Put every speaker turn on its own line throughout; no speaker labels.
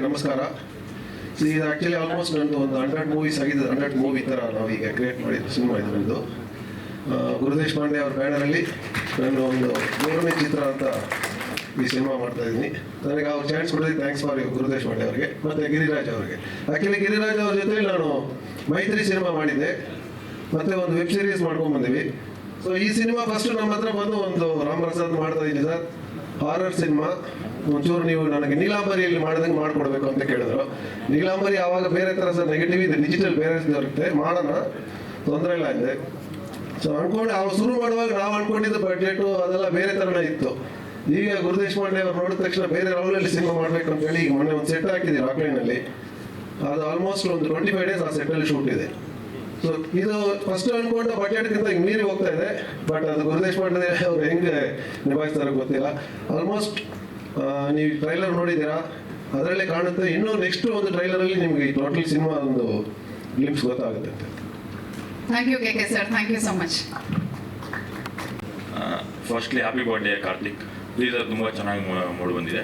ನಮಸ್ಕಾರ. ಇದು actually almost ನಂದು ಒಂದು 100 ಮೂವೀಸ್ ಆಗಿದೆ. 100 ಮೂವಿ ಥರ ನಾವೀಗ ಕ್ರಿಯೇಟ್ ಮಾಡಿದ್ದು ಸಿನಿಮಾ ಇದು ನಂದು. ಗುರುದೇಶ್ ಪಾಂಡೆ ಅವ್ರ ಬ್ಯಾನರಲ್ಲಿ ನಾನು ಒಂದು 3ನೇ ಚಿತ್ರ ಅಂತ ಈ ಸಿನಿಮಾ ಮಾಡ್ತಾ ಇದ್ದೀನಿ. ನನಗೆ ಅವ್ರು ಚಾನ್ಸ್ ಕೊಡೋದಕ್ಕೆ ಥ್ಯಾಂಕ್ಸ್ ಫಾರ್ ಗುರುದೇಶ್ ಪಾಂಡೆ ಅವರಿಗೆ ಮತ್ತು ಗಿರಿರಾಜ್ ಅವರಿಗೆ. ಆ್ಯಕ್ಚುಲಿ ಗಿರಿರಾಜ್ ಅವ್ರ ಜೊತೆ ನಾನು ಮೈತ್ರಿ ಸಿನಿಮಾ ಮಾಡಿದ್ದೆ ಮತ್ತು ಒಂದು ವೆಬ್ ಸೀರೀಸ್ ಮಾಡ್ಕೊಂಡ್ಬಂದೀವಿ. ಸೊ ಈ ಸಿನಿಮಾ ಫಸ್ಟು ನಮ್ಮ ಹತ್ರ ಬಂದು ಒಂದು ರಾಮಪ್ರಸಾದ್ ಮಾಡ್ತಾ ಇದ್ದೀನಿ ಸರ್, ಹಾರರ್ ಸಿನಿಮಾ. ಒಂಚೂರು ನೀವು ನನಗೆ ನೀಲಾಂಬರಿಯಲ್ಲಿ ಮಾಡ್ದಂಗೆ ಮಾಡಿಕೊಡ್ಬೇಕು ಅಂತ ಕೇಳಿದ್ರು. ನೀಲಾಂಬರಿ ಆವಾಗ ಬೇರೆ ಥರ ಸರ್ ನೆಗೆಟಿವ್ ಇದೆ, ಡಿಜಿಟಲ್ ಬೇರೆ ಇರುತ್ತೆ, ಮಾಡೋಣ ತೊಂದರೆ ಇಲ್ಲ ಇದೆ. ಸೊ ಅಂದ್ಕೊಂಡು ಅವ್ರು ಶುರು ಮಾಡುವಾಗ ನಾವು ಅಂದ್ಕೊಂಡಿದ್ದು ಬಡ್ಜೆಟು ಅದೆಲ್ಲ ಬೇರೆ ಥರನೇ ಇತ್ತು. ಈಗ ಗುರುದೇಶ್ ಪಾಂಡೆ ಅವ್ರು ನೋಡಿದ ತಕ್ಷಣ ಬೇರೆ ರೌಲಲ್ಲಿ ಸಿನಿಮಾ ಮಾಡಬೇಕು ಅಂತ ಹೇಳಿ ಈಗ ಮೊನ್ನೆ ಒಂದು ಸೆಟ್ ಹಾಕಿದ್ದೀವಿ ರಾಕ್ಲೈನಲ್ಲಿ. ಅದು ಆಲ್ಮೋಸ್ಟ್ ಒಂದು 25 ಡೇಸ್ ಆ ಸೆಟ್ಟಲ್ಲಿ ಶೂಟ್ ಇದೆ. ಸೊ ಇದು ಫಸ್ಟ್ ಅನ್ಕೊಂಡ ಬಡ್ಜೆಟ್ಗಿಂತ ಈಗ ಮೀರಿ ಹೋಗ್ತಾ ಇದೆ. ಬಟ್ ಅದು ಗುರುದೇಶ್ ಪಾಂಡೆ ಅವ್ರು ಹೆಂಗೆ ನಿಭಾಯಿಸ್ತಾರೋ ಗೊತ್ತಿಲ್ಲ. ಆಲ್ಮೋಸ್ಟ್ ನೀವು ಟ್ರೈಲರ್ ನೋಡಿದ್ದೀರಾ, ಅದರಲ್ಲೇ ಕಾಣುತ್ತೆ. ಇನ್ನೂ ನೆಕ್ಸ್ಟ್ ಒಂದು ಟ್ರೈಲರಲ್ಲಿ ನಿಮಗೆ ಈ ಟೋಟಲ್ ಸಿನಿಮಾ ಒಂದು ಗ್ಲಿಮ್ಸ್ ಗೊತ್ತಾಗುತ್ತೆ ಅಂತ.
Thank you KK sir, thank you so much.
Firstly happy birthday Karthik. Teaser ತುಂಬ ಚೆನ್ನಾಗಿ ಮೂಡಿ ಬಂದಿದೆ.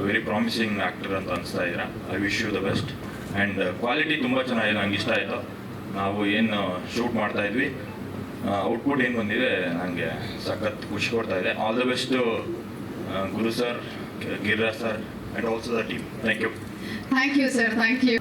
ವೆರಿ ಪ್ರಾಮಿಸಿಂಗ್ ಆ್ಯಕ್ಟರ್ ಅಂತ ಅನಿಸ್ತಾ ಇದ್ದೀರಾ. I wish you the best. And quality ತುಂಬ ಚೆನ್ನಾಗಿದೆ, ನಂಗೆ ಇಷ್ಟ ಆಯಿತು. ನಾವು ಏನು ಶೂಟ್ ಮಾಡ್ತಾ ಇದ್ವಿ, ಔಟ್ಪುಟ್ ಏನು ಬಂದಿದೆ ನನಗೆ ಸಖತ್ ಖುಷಿ ಕೊಡ್ತಾ ಇದೆ. All the best Guru sir, Giriraj sir and also the team. Thank you.
Thank you sir, thank you.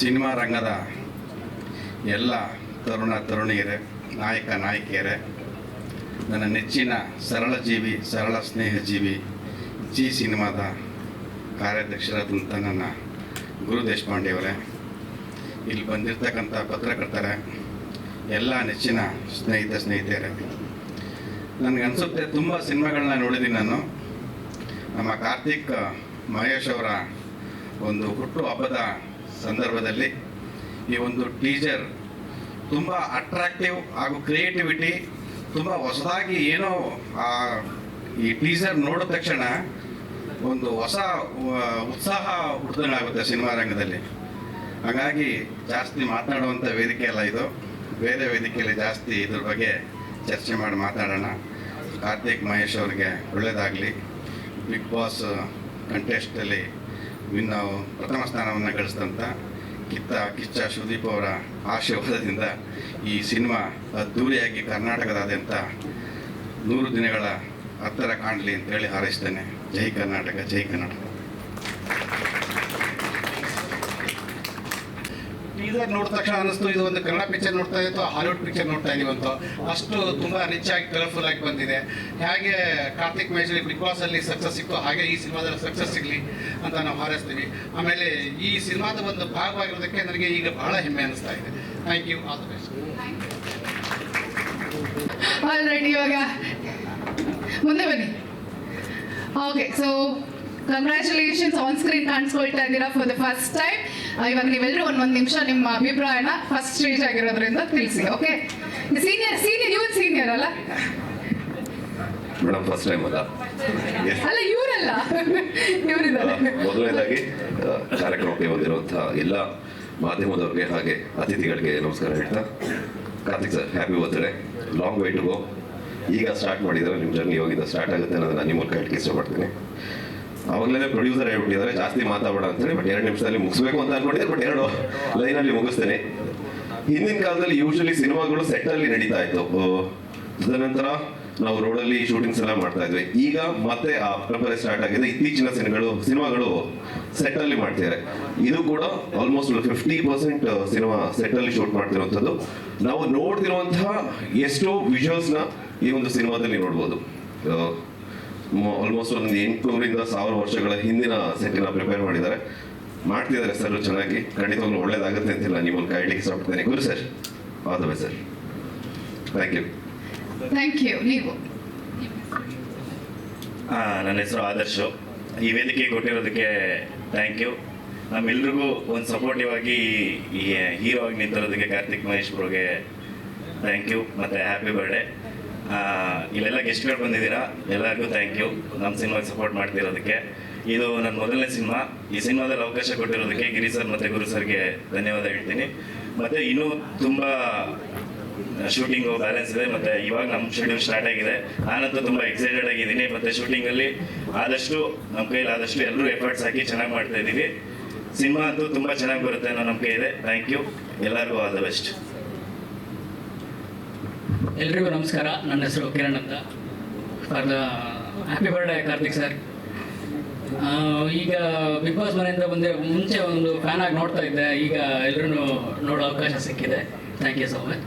Cinema ರಂಗದ ಎಲ್ಲ ತರುಣ ತರುಣಿಯರೇ, ನಾಯಕ ನಾಯಕಿಯರೇ, ನನ್ನ ನೆಚ್ಚಿನ ಸರಳ ಜೀವಿ, ಸರಳ ಸ್ನೇಹ ಜೀವಿ ಜಿ ಸಿನಿಮಾದ ಕಾರ್ಯಾಧ್ಯಕ್ಷರಾದಂಥ ನನ್ನ ಗುರು ದೇಶಪಾಂಡೆಯವರೇ, ಇಲ್ಲಿ ಬಂದಿರತಕ್ಕಂಥ ಪತ್ರಕರ್ತರೇ, ಎಲ್ಲ ನೆಚ್ಚಿನ ಸ್ನೇಹಿತೆಯರೇ, ನನಗನ್ಸುತ್ತೆ ತುಂಬ ಸಿನಿಮಾಗಳನ್ನ ನೋಡಿದ್ದೀನಿ ನಾನು. ನಮ್ಮ ಕಾರ್ತಿಕ್ ಮಹೇಶ್ ಅವರ ಒಂದು ಹುಟ್ಟು ಹಬ್ಬದ ಸಂದರ್ಭದಲ್ಲಿ ಈ ಒಂದು ಟೀಸರ್ ತುಂಬ ಅಟ್ರಾಕ್ಟಿವ್ ಹಾಗೂ ಕ್ರಿಯೇಟಿವಿಟಿ, ತುಂಬ ಹೊಸದಾಗಿ ಏನೋ ಈ ಟೀಸರ್ ನೋಡಿದ ತಕ್ಷಣ ಒಂದು ಹೊಸ ಉತ್ಸಾಹ ಹುಟ್ಟಿದಂಗಾಗುತ್ತೆ ಸಿನಿಮಾ ರಂಗದಲ್ಲಿ. ಹಾಗಾಗಿ ಜಾಸ್ತಿ ಮಾತನಾಡುವಂಥ ವೇದಿಕೆ ಅಲ್ಲ ಇದು, ಬೇರೆ ವೇದಿಕೆಯಲ್ಲಿ ಜಾಸ್ತಿ ಇದ್ರ ಬಗ್ಗೆ ಚರ್ಚೆ ಮಾಡಿ ಮಾತಾಡೋಣ. ಕಾರ್ತಿಕ್ ಮಹೇಶ್ ಅವರಿಗೆ ಒಳ್ಳೆಯದಾಗಲಿ. ಬಿಗ್ ಬಾಸ್ ಕಂಟೆಸ್ಟಲ್ಲಿ ಪ್ರಥಮ ಸ್ಥಾನವನ್ನು ಗಳಿಸಿದಂಥ ಕಿಚ್ಚ ಸುದೀಪ್ ಅವರ ಆಶೀರ್ವಾದದಿಂದ ಈ ಸಿನಿಮಾ ಅದ್ದೂರಿಯಾಗಿ ಕರ್ನಾಟಕದಾದ್ಯಂತ 100 ದಿನಗಳ ಹತ್ತಿರ ಕಾಣಲಿ ಅಂತೇಳಿ ಹಾರೈಸ್ತೇನೆ. ಜೈ ಕರ್ನಾಟಕ, ಜೈ ಕರ್ನಾಟಕ.
ಟೀಸರ್ ನೋಡಿದ ತಕ್ಷಣ ಅನ್ನಿಸ್ತು ಇದು ಒಂದು ಕನ್ನಡ ಪಿಕ್ಚರ್ ನೋಡ್ತಾ ಇದ್ದೀವಿ ಅಥವಾ ಹಾಲಿವುಡ್ ಪಿಕ್ಚರ್ ನೋಡ್ತಾ ಇದೀವಿ ಅಂತ. ಅಷ್ಟು ತುಂಬ ರಿಚ್ ಆಗಿ ಕಲರ್ಫುಲ್ ಆಗಿ ಬಂದಿದೆ. ಹಾಗೆ ಕಾರ್ತಿಕ್ ಮಹೇಶ್ವರಿ ಬಿಗ್ ಬಾಸ್ ಅಲ್ಲಿ ಸಕ್ಸಸ್ ಸಿಕ್ತು, ಹಾಗೆ ಈ ಸಿನಿಮಾದಲ್ಲಿ ಸಕ್ಸಸ್ ಸಿಗಲಿ ಅಂತ ನಾವು ಹಾರೈಸ್ತೀವಿ. ಆಮೇಲೆ ಈ ಸಿನಿಮಾದ ಒಂದು ಭಾಗವಾಗಿರೋದಕ್ಕೆ ನನಗೆ ಈಗ ಬಹಳ ಹೆಮ್ಮೆ ಅನಿಸ್ತಾ ಇದೆ. Thank you, all the best.
Alright, ಇವಾಗ ಮುಂದೆ ಬನ್ನಿ. Okay, so congratulations, on screen ಕಾಣಿಸ್ಕೊಳ್ತಾ ಇದ್ದೀರಾ ಫಾರ್ ದ ಫಸ್ಟ್ ಟೈಮ್. ಇವಾಗ ನೀವೆಲ್ಲರೂ ಒಂದು ನಿಮಿಷ ನಿಮ್ಮ ಅಭಿಪ್ರಾಯನ ಫಸ್ಟ್ ಸ್ಟೇಜ್ ಆಗಿರೋದ್ರಿಂದ ತಿಳಿಸಿ. ಓಕೆ, ಸೀನಿಯರ್ ಇವನ್ ಸೀನಿಯರ್ ಅಲ್ಲ
ಮೇಡಮ್, ಫಸ್ಟ್ ಟೈಮ್ ಅಲ್ಲ,
ಇವರಲ್ಲ, ಇವರಿದ್ದಾರೆ.
ಮೊದಲನೇದಾಗಿ ಕಾರ್ಯಕ್ರಮಕ್ಕೆ ಬಂದಿರುವಂತಹ ಎಲ್ಲ ಮಾಧ್ಯಮದವ್ರಿಗೆ ಹಾಗೆ ಅತಿಥಿಗಳಿಗೆ ನಮಸ್ಕಾರ ಹೇಳ್ತಾ, Karthik sir happy birthday. Long way to go. ಈಗ ಸ್ಟಾರ್ಟ್ ಮಾಡಿದರೆ ನಿಮ್ಮ ಜರ್ನಿ ಹೋಗಿದ್ದ ಸ್ಟಾರ್ಟ್ ಆಗುತ್ತೆ ಅನ್ನೋದನ್ನ ನಿಮ್ಮ ಮೂಲಕ ಹೇಳಕ್ಕೆ ಇಷ್ಟಪಡ್ತೀನಿ. ಅವಾಗಲೇ ಪ್ರೊಡ್ಯೂಸರ್ ಹೇಳ್ಬಿಟ್ಟಿದ್ದಾರೆ ಜಾಸ್ತಿ ಮಾತಾಡೋಣ ಅಂತೇಳಿ, ಬಟ್ 2 ನಿಮಿಷದಲ್ಲಿ ಮುಗಿಸ್ಬೇಕು ಅಂತ ಅನ್ಕೊಂಡಿದ್ದೆ, ಬಟ್ 2 ಲೈನಲ್ಲಿ ಮುಗಿಸ್ತೇನೆ. ಹಿಂದಿನ ಕಾಲದಲ್ಲಿ ಯೂಶಲಿ ಸಿನಿಮಾಗಳು ಸೆಟ್ಟಲ್ಲಿ ನಡೀತಾ ಇತ್ತು. ತದನಂತರ ನಾವು ರೋಡಲ್ಲಿ ಶೂಟಿಂಗ್ಸ್ ಎಲ್ಲ ಮಾಡ್ತಾ ಇದ್ವಿ. ಈಗ ಮತ್ತೆ ಆ ಪರಂಪರೆ ಸ್ಟಾರ್ಟ್ ಆಗಿದೆ. ಇತ್ತೀಚಿನ ಸಿನಿಮಾಗಳು ಸೆಟ್ಟಲ್ಲಿ ಮಾಡ್ತಿದ್ದಾರೆ. ಇದು ಕೂಡ ಆಲ್ಮೋಸ್ಟ್ 50% ಸಿನಿಮಾ ಸೆಟ್ಟಲ್ಲಿ ಶೂಟ್ ಮಾಡ್ತಿರುವಂಥದ್ದು. ನಾವು ನೋಡ್ತಿರುವಂತಹ ಎಷ್ಟೋ ವಿಜುವಲ್ಸ್ನ ಈ ಒಂದು ಸಿನಿಮಾದಲ್ಲಿ ನೋಡ್ಬೋದು. ಆಲ್ಮೋಸ್ಟ್ ಒಂದು 800 ರಿಂದ 1000 ವರ್ಷಗಳ ಹಿಂದಿನ ಸೆಟ್ಟಿನ ಪ್ರಿಪೇರ್ ಮಾಡಿದ್ದಾರೆ. ಮಾಡ್ತಿದ್ದಾರೆ ಸರ್ ಚೆನ್ನಾಗಿ, ಖಂಡಿತವಾಗ್ಲೂ ಒಳ್ಳೇದಾಗುತ್ತೆ ಅಂತಿಲ್ಲ ನಿಮ್ಮನ್ನು ಕಾಯ್ಲಿಕ್ಕೆ ಇಷ್ಟಪಡ್ತೇನೆ. Guru sir, all the best sir. Thank you.
Thank you. ನೀವು
ನನ್ನ ಹೆಸರು ಆದರ್ಶು. ಈ ವೇದಿಕೆ ಕೊಟ್ಟಿರೋದಕ್ಕೆ ಥ್ಯಾಂಕ್ ಯು. ನಮ್ಮೆಲ್ರಿಗೂ ಒಂದು ಸಪೋರ್ಟಿವ್ ಆಗಿ ಈ ಹೀರೋ ಆಗಿ ನಿಂತಿರೋದಕ್ಕೆ ಕಾರ್ತಿಕ್ ಮಹೇಶ್ ಬ್ರೋಗೆ ಥ್ಯಾಂಕ್ ಯು ಮತ್ತು ಹ್ಯಾಪಿ ಬರ್ಡೇ. ಇಲ್ಲೆಲ್ಲ ಗೆಸ್ಟ್ಗಳು ಬಂದಿದ್ದೀರಾ, ಎಲ್ಲರಿಗೂ ಥ್ಯಾಂಕ್ ಯು ನಮ್ಮ ಸಿನಿಮಾಗೆ ಸಪೋರ್ಟ್ ಮಾಡ್ತಿರೋದಕ್ಕೆ. ಇದು ನನ್ನ ಮೊದಲನೇ ಸಿನಿಮಾ. ಈ ಸಿನಿಮಾದಲ್ಲಿ ಅವಕಾಶ ಕೊಟ್ಟಿರೋದಕ್ಕೆ ಗಿರಿ ಸರ್ ಮತ್ತು ಗುರು ಸರ್ಗೆ ಧನ್ಯವಾದ ಹೇಳ್ತೀನಿ. ಮತ್ತು ಇನ್ನೂ ತುಂಬ ಶೂಟಿಂಗು ಬ್ಯಾಲೆನ್ಸ್ ಇದೆ, ಮತ್ತು ಇವಾಗ ನಮ್ಮ ಶೆಡ್ಯೂಲ್ ಸ್ಟಾರ್ಟ್ ಆಗಿದೆ. ನಾನಂತೂ ತುಂಬ ಎಕ್ಸೈಟೆಡ್ ಆಗಿದ್ದೀನಿ. ಮತ್ತು ಶೂಟಿಂಗಲ್ಲಿ ಆದಷ್ಟು ನಮ್ಮ ಕೈಲಿ ಆದಷ್ಟು ಎಲ್ಲರೂ ಎಫರ್ಟ್ಸ್ ಹಾಕಿ ಚೆನ್ನಾಗಿ ಮಾಡ್ತಾ ಇದ್ದೀವಿ. ಸಿನಿಮಾ ಅಂತೂ ತುಂಬ ಚೆನ್ನಾಗಿ ಬರುತ್ತೆ ಅನ್ನೋ ನಂಬಿಕೆ ಇದೆ. ಥ್ಯಾಂಕ್ ಯು, ಎಲ್ಲರಿಗೂ ಆಲ್ ದ ಬೆಸ್ಟ್.
ಎಲ್ರಿಗೂ ನಮಸ್ಕಾರ. ನನ್ನ ಹೆಸರು ಕಿರಣ್ ಅಂತ. For the happy birthday Karthik sir. ಈಗ ಬಿಗ್ ಬಾಸ್ ಮನೆಯಿಂದ ಮುಂಚೆ ಒಂದು ಫ್ಯಾನ್ ಆಗಿ ನೋಡ್ತಾ ಇದ್ದೆ, ಈಗ ಎಲ್ಲರೂ ನೋಡೋ ಅವಕಾಶ ಸಿಕ್ಕಿದೆ. Thank you so much.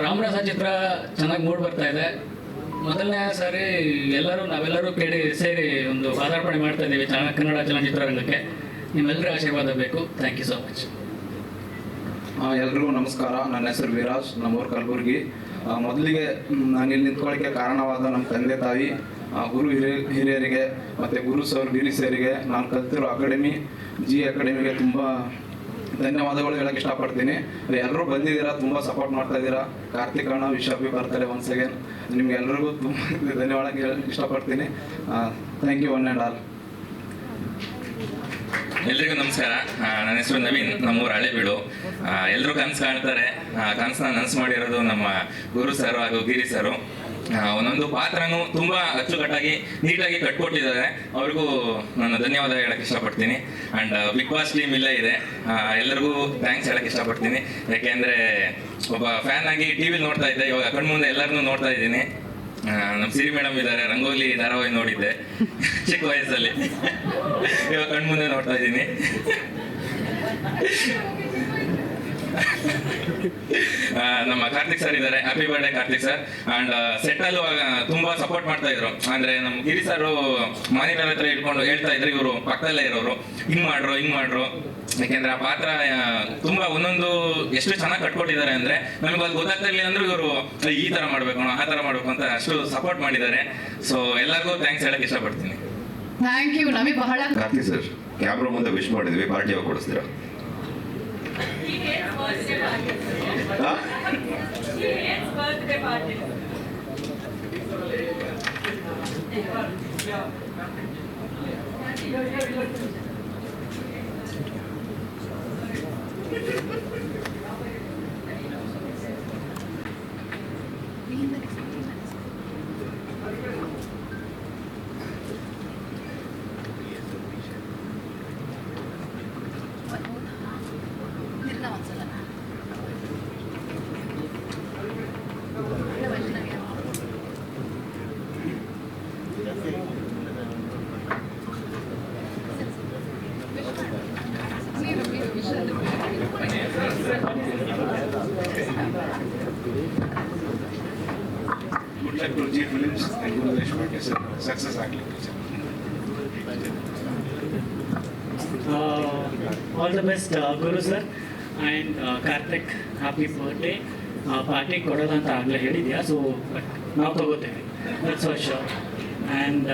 Ramarasa ಚಿತ್ರ ಚೆನ್ನಾಗಿ ಮೂಡ್ ಬರ್ತಾ ಇದೆ. ಮೊದಲನೇ ಸಾರಿ ನಾವೆಲ್ಲರೂ ಸೇರಿ ಒಂದು ಪಾದಾರ್ಪಣೆ ಮಾಡ್ತಾ ಇದ್ದೀವಿ ಕನ್ನಡ ಚಲನಚಿತ್ರರಂಗಕ್ಕೆ. ನಿಮ್ಮೆಲ್ಲರ ಆಶೀರ್ವಾದ ಬೇಕು. Thank you so much.
ಎಲ್ರಿಗೂ ನಮಸ್ಕಾರ. ನನ್ನ ಹೆಸರು ವಿರಾಜ್, ನಮ್ಮೂರು ಕಲಬುರ್ಗಿ. ಮೊದಲಿಗೆ ನಾನು ಇಲ್ಲಿ ನಿಂತ್ಕೊಳ್ಳೋಕ್ಕೆ ಕಾರಣವಾದ ನಮ್ಮ ತಂದೆ ತಾಯಿ, ಗುರು ಹಿರಿಯರಿಗೆ ಮತ್ತು ಗುರು ಸರ್ ಗಿರಿ ಸರಿಗೆ, ನಾನು ಕಲ್ತಿರೋ ಅಕಾಡೆಮಿ ಅಕಾಡೆಮಿಗೆ ತುಂಬ ಧನ್ಯವಾದಗಳು ಹೇಳಕ್ಕೆ ಇಷ್ಟಪಡ್ತೀನಿ. ಎಲ್ಲರೂ ಬಂದಿದ್ದೀರಾ, ತುಂಬ ಸಪೋರ್ಟ್ ಮಾಡ್ತಾ ಇದ್ದೀರಾ. ಕಾರ್ತಿಕ್ ಅಣ್ಣ ವಿಶ್ ಹ್ಯಾಪಿ ಬರ್ತಾರೆ ಒನ್ಸ್ ಅಗೇನ್. ನಿಮ್ಗೆ ಎಲ್ರಿಗೂ ತುಂಬ ಧನ್ಯವಾದ ಹೇಳಕ್ಕೆ ಇಷ್ಟಪಡ್ತೀನಿ. Thank you one and all.
ಎಲ್ರಿಗೂ ನಮಸ್ಕಾರ. ನನ್ನ ಹೆಸರು ನವೀನ್, ನಮ್ಮೂರು ಹಳೆಬೀಡು. ಎಲ್ಲರೂ ಕನಸು ಕಾಣ್ತಾರೆ. ಕನಸನ್ನ ನನಸು ಮಾಡಿರೋದು ನಮ್ಮ ಗುರು ಸರ್ ಹಾಗೂ ಗಿರಿ ಸರು. ಒಂದೊಂದು ಪಾತ್ರನೂ ತುಂಬ ಅಚ್ಚುಕಟ್ಟಾಗಿ ನೀಟಾಗಿ ಕಟ್ಕೊಟ್ಟಿದ್ದಾರೆ. ಅವ್ರಿಗೂ ನಾನು ಧನ್ಯವಾದ ಹೇಳಕ್ಕೆ ಇಷ್ಟಪಡ್ತೀನಿ. ಆ್ಯಂಡ್ ಬಿಗ್ ಬಾಸ್ ಟೀಮ್ ಇಲ್ಲೇ ಇದೆ, ಎಲ್ಲರಿಗೂ ಥ್ಯಾಂಕ್ಸ್ ಹೇಳಕ್ಕೆ ಇಷ್ಟಪಡ್ತೀನಿ. ಯಾಕೆಂದರೆ ಒಬ್ಬ ಫ್ಯಾನ್ ಆಗಿ ಟಿ ವಿಲಿ ನೋಡ್ತಾ ಇದ್ದೆ, ಇವಾಗ ಕಣ್ಮುಂದೆ ಎಲ್ಲರನ್ನೂ ನೋಡ್ತಾ ಇದ್ದೀನಿ. ನಮ್ಮ ಸಿರಿ ಮೇಡಮ್ ಇದ್ದಾರೆ, ರಂಗೋಲಿ ಧಾರಾವಾಹಿ ನೋಡಿದ್ದೆ ಚಿಕ್ಕ ವಯಸ್ಸಲ್ಲಿ, ಇವಾಗ ಕಣ್ಮುಂದೆ ನೋಡ್ತಾ ಇದ್ದೀನಿ. ನಮ್ಮ ಕಾರ್ತಿಕ್ ಸರ್ ಇದ್ದಾರೆ, happy birthday Karthik sir. And ಸೆಟ್ಟಲ್ಲೂ ತುಂಬಾ ಸಪೋರ್ಟ್ ಮಾಡ್ತಾ ಇದ್ರು. ಅಂದ್ರೆ ನಮ್ಮ ಗಿರಿ ಸರ್ ಮಾನಿಟರ್ ಹತ್ರ ಇಟ್ಕೊಂಡು ಹೇಳ್ತಾ ಇದ್ರು, ಇವರು ಪಕ್ಕದಲ್ಲೇ ಇರೋರು, ಹಿಂಗ್ ಮಾಡ್ರು. ಯಾಕೆಂದ್ರೆ ಆ ಪಾತ್ರ ತುಂಬಾ ಒಂದೊಂದು ಎಷ್ಟು ಚೆನ್ನಾಗಿ ಕಟ್ಕೊಟ್ಟಿದ್ದಾರೆ ಅಂದ್ರೆ ನಮ್ಗೆ ಅದು ಗೊತ್ತಾಗ್ತಾ ಇರ್ಲಿಲ್ಲ ಅಂದ್ರೆ ಇವರು ಈ ತರ ಮಾಡ್ಬೇಕು ಆ ತರ ಮಾಡ್ಬೇಕು ಅಂತ ಅಷ್ಟು ಸಪೋರ್ಟ್ ಮಾಡಿದ್ದಾರೆ. ಸೊ ಎಲ್ಲರಿಗೂ ಥ್ಯಾಂಕ್ಸ್ ಹೇಳಕ್ ಇಷ್ಟಪಡ್ತೀನಿ.
Thank you. ನಮಗೆ ಬಹಳ
ಕಾರ್ತಿಕ್ ಸರ್, ಕ್ಯಾಮ್ರಾ ಮುಂದೆ ವಿಶ್ ಮಾಡಿದ್ವಿ, ಪಾರ್ಟಿ ಯಾವಾಗ ಕೊಡಿಸ್ತೀರಾ?
Good luck to G films and Gurudesh Pande sir, success ಆಗಲಿ.
All the best Guru sir and Karthik. Happy birthday. Party ಕೊಡೋದಂತ ಆಗಲೇ ಹೇಳಿದ್ಯಾ, ಸೊ ಬಟ್ ನಾವು ತಗೋತೇವೆ, ದಟ್ಸ್ ಫಾರ್ ಶೋರ್. ಆ್ಯಂಡ್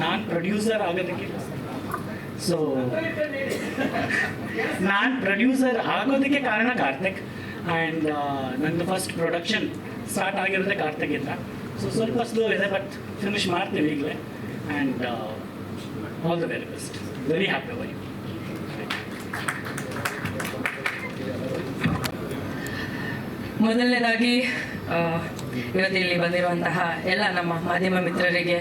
ನಾನು ಪ್ರೊಡ್ಯೂಸರ್ ಆಗೋದಕ್ಕೆ ಕಾರಣ ಕಾರ್ತಿಕ್. ಆ್ಯಂಡ್ ನಂದು ಫಸ್ಟ್ ಪ್ರೊಡಕ್ಷನ್ ಸ್ಟಾರ್ಟ್ ಆಗಿರೋದೇ ಕಾರ್ತಿಕಿಂದ. ಸೊ ಸ್ವಲ್ಪ ಸ್ಲೋ ಇದೆ, ಬಟ್ ಫಿನಿಶ್ ಮಾಡ್ತೀವಿ ಈಗಲೇ. And all the very best. Very happy by.
ಮೊದಲನೇದಾಗಿ ಇವತ್ತಿಲ್ಲಿ ಬಂದಿರುವಂತಹ ಎಲ್ಲ ನಮ್ಮ ಮಾಧ್ಯಮ ಮಿತ್ರರಿಗೆ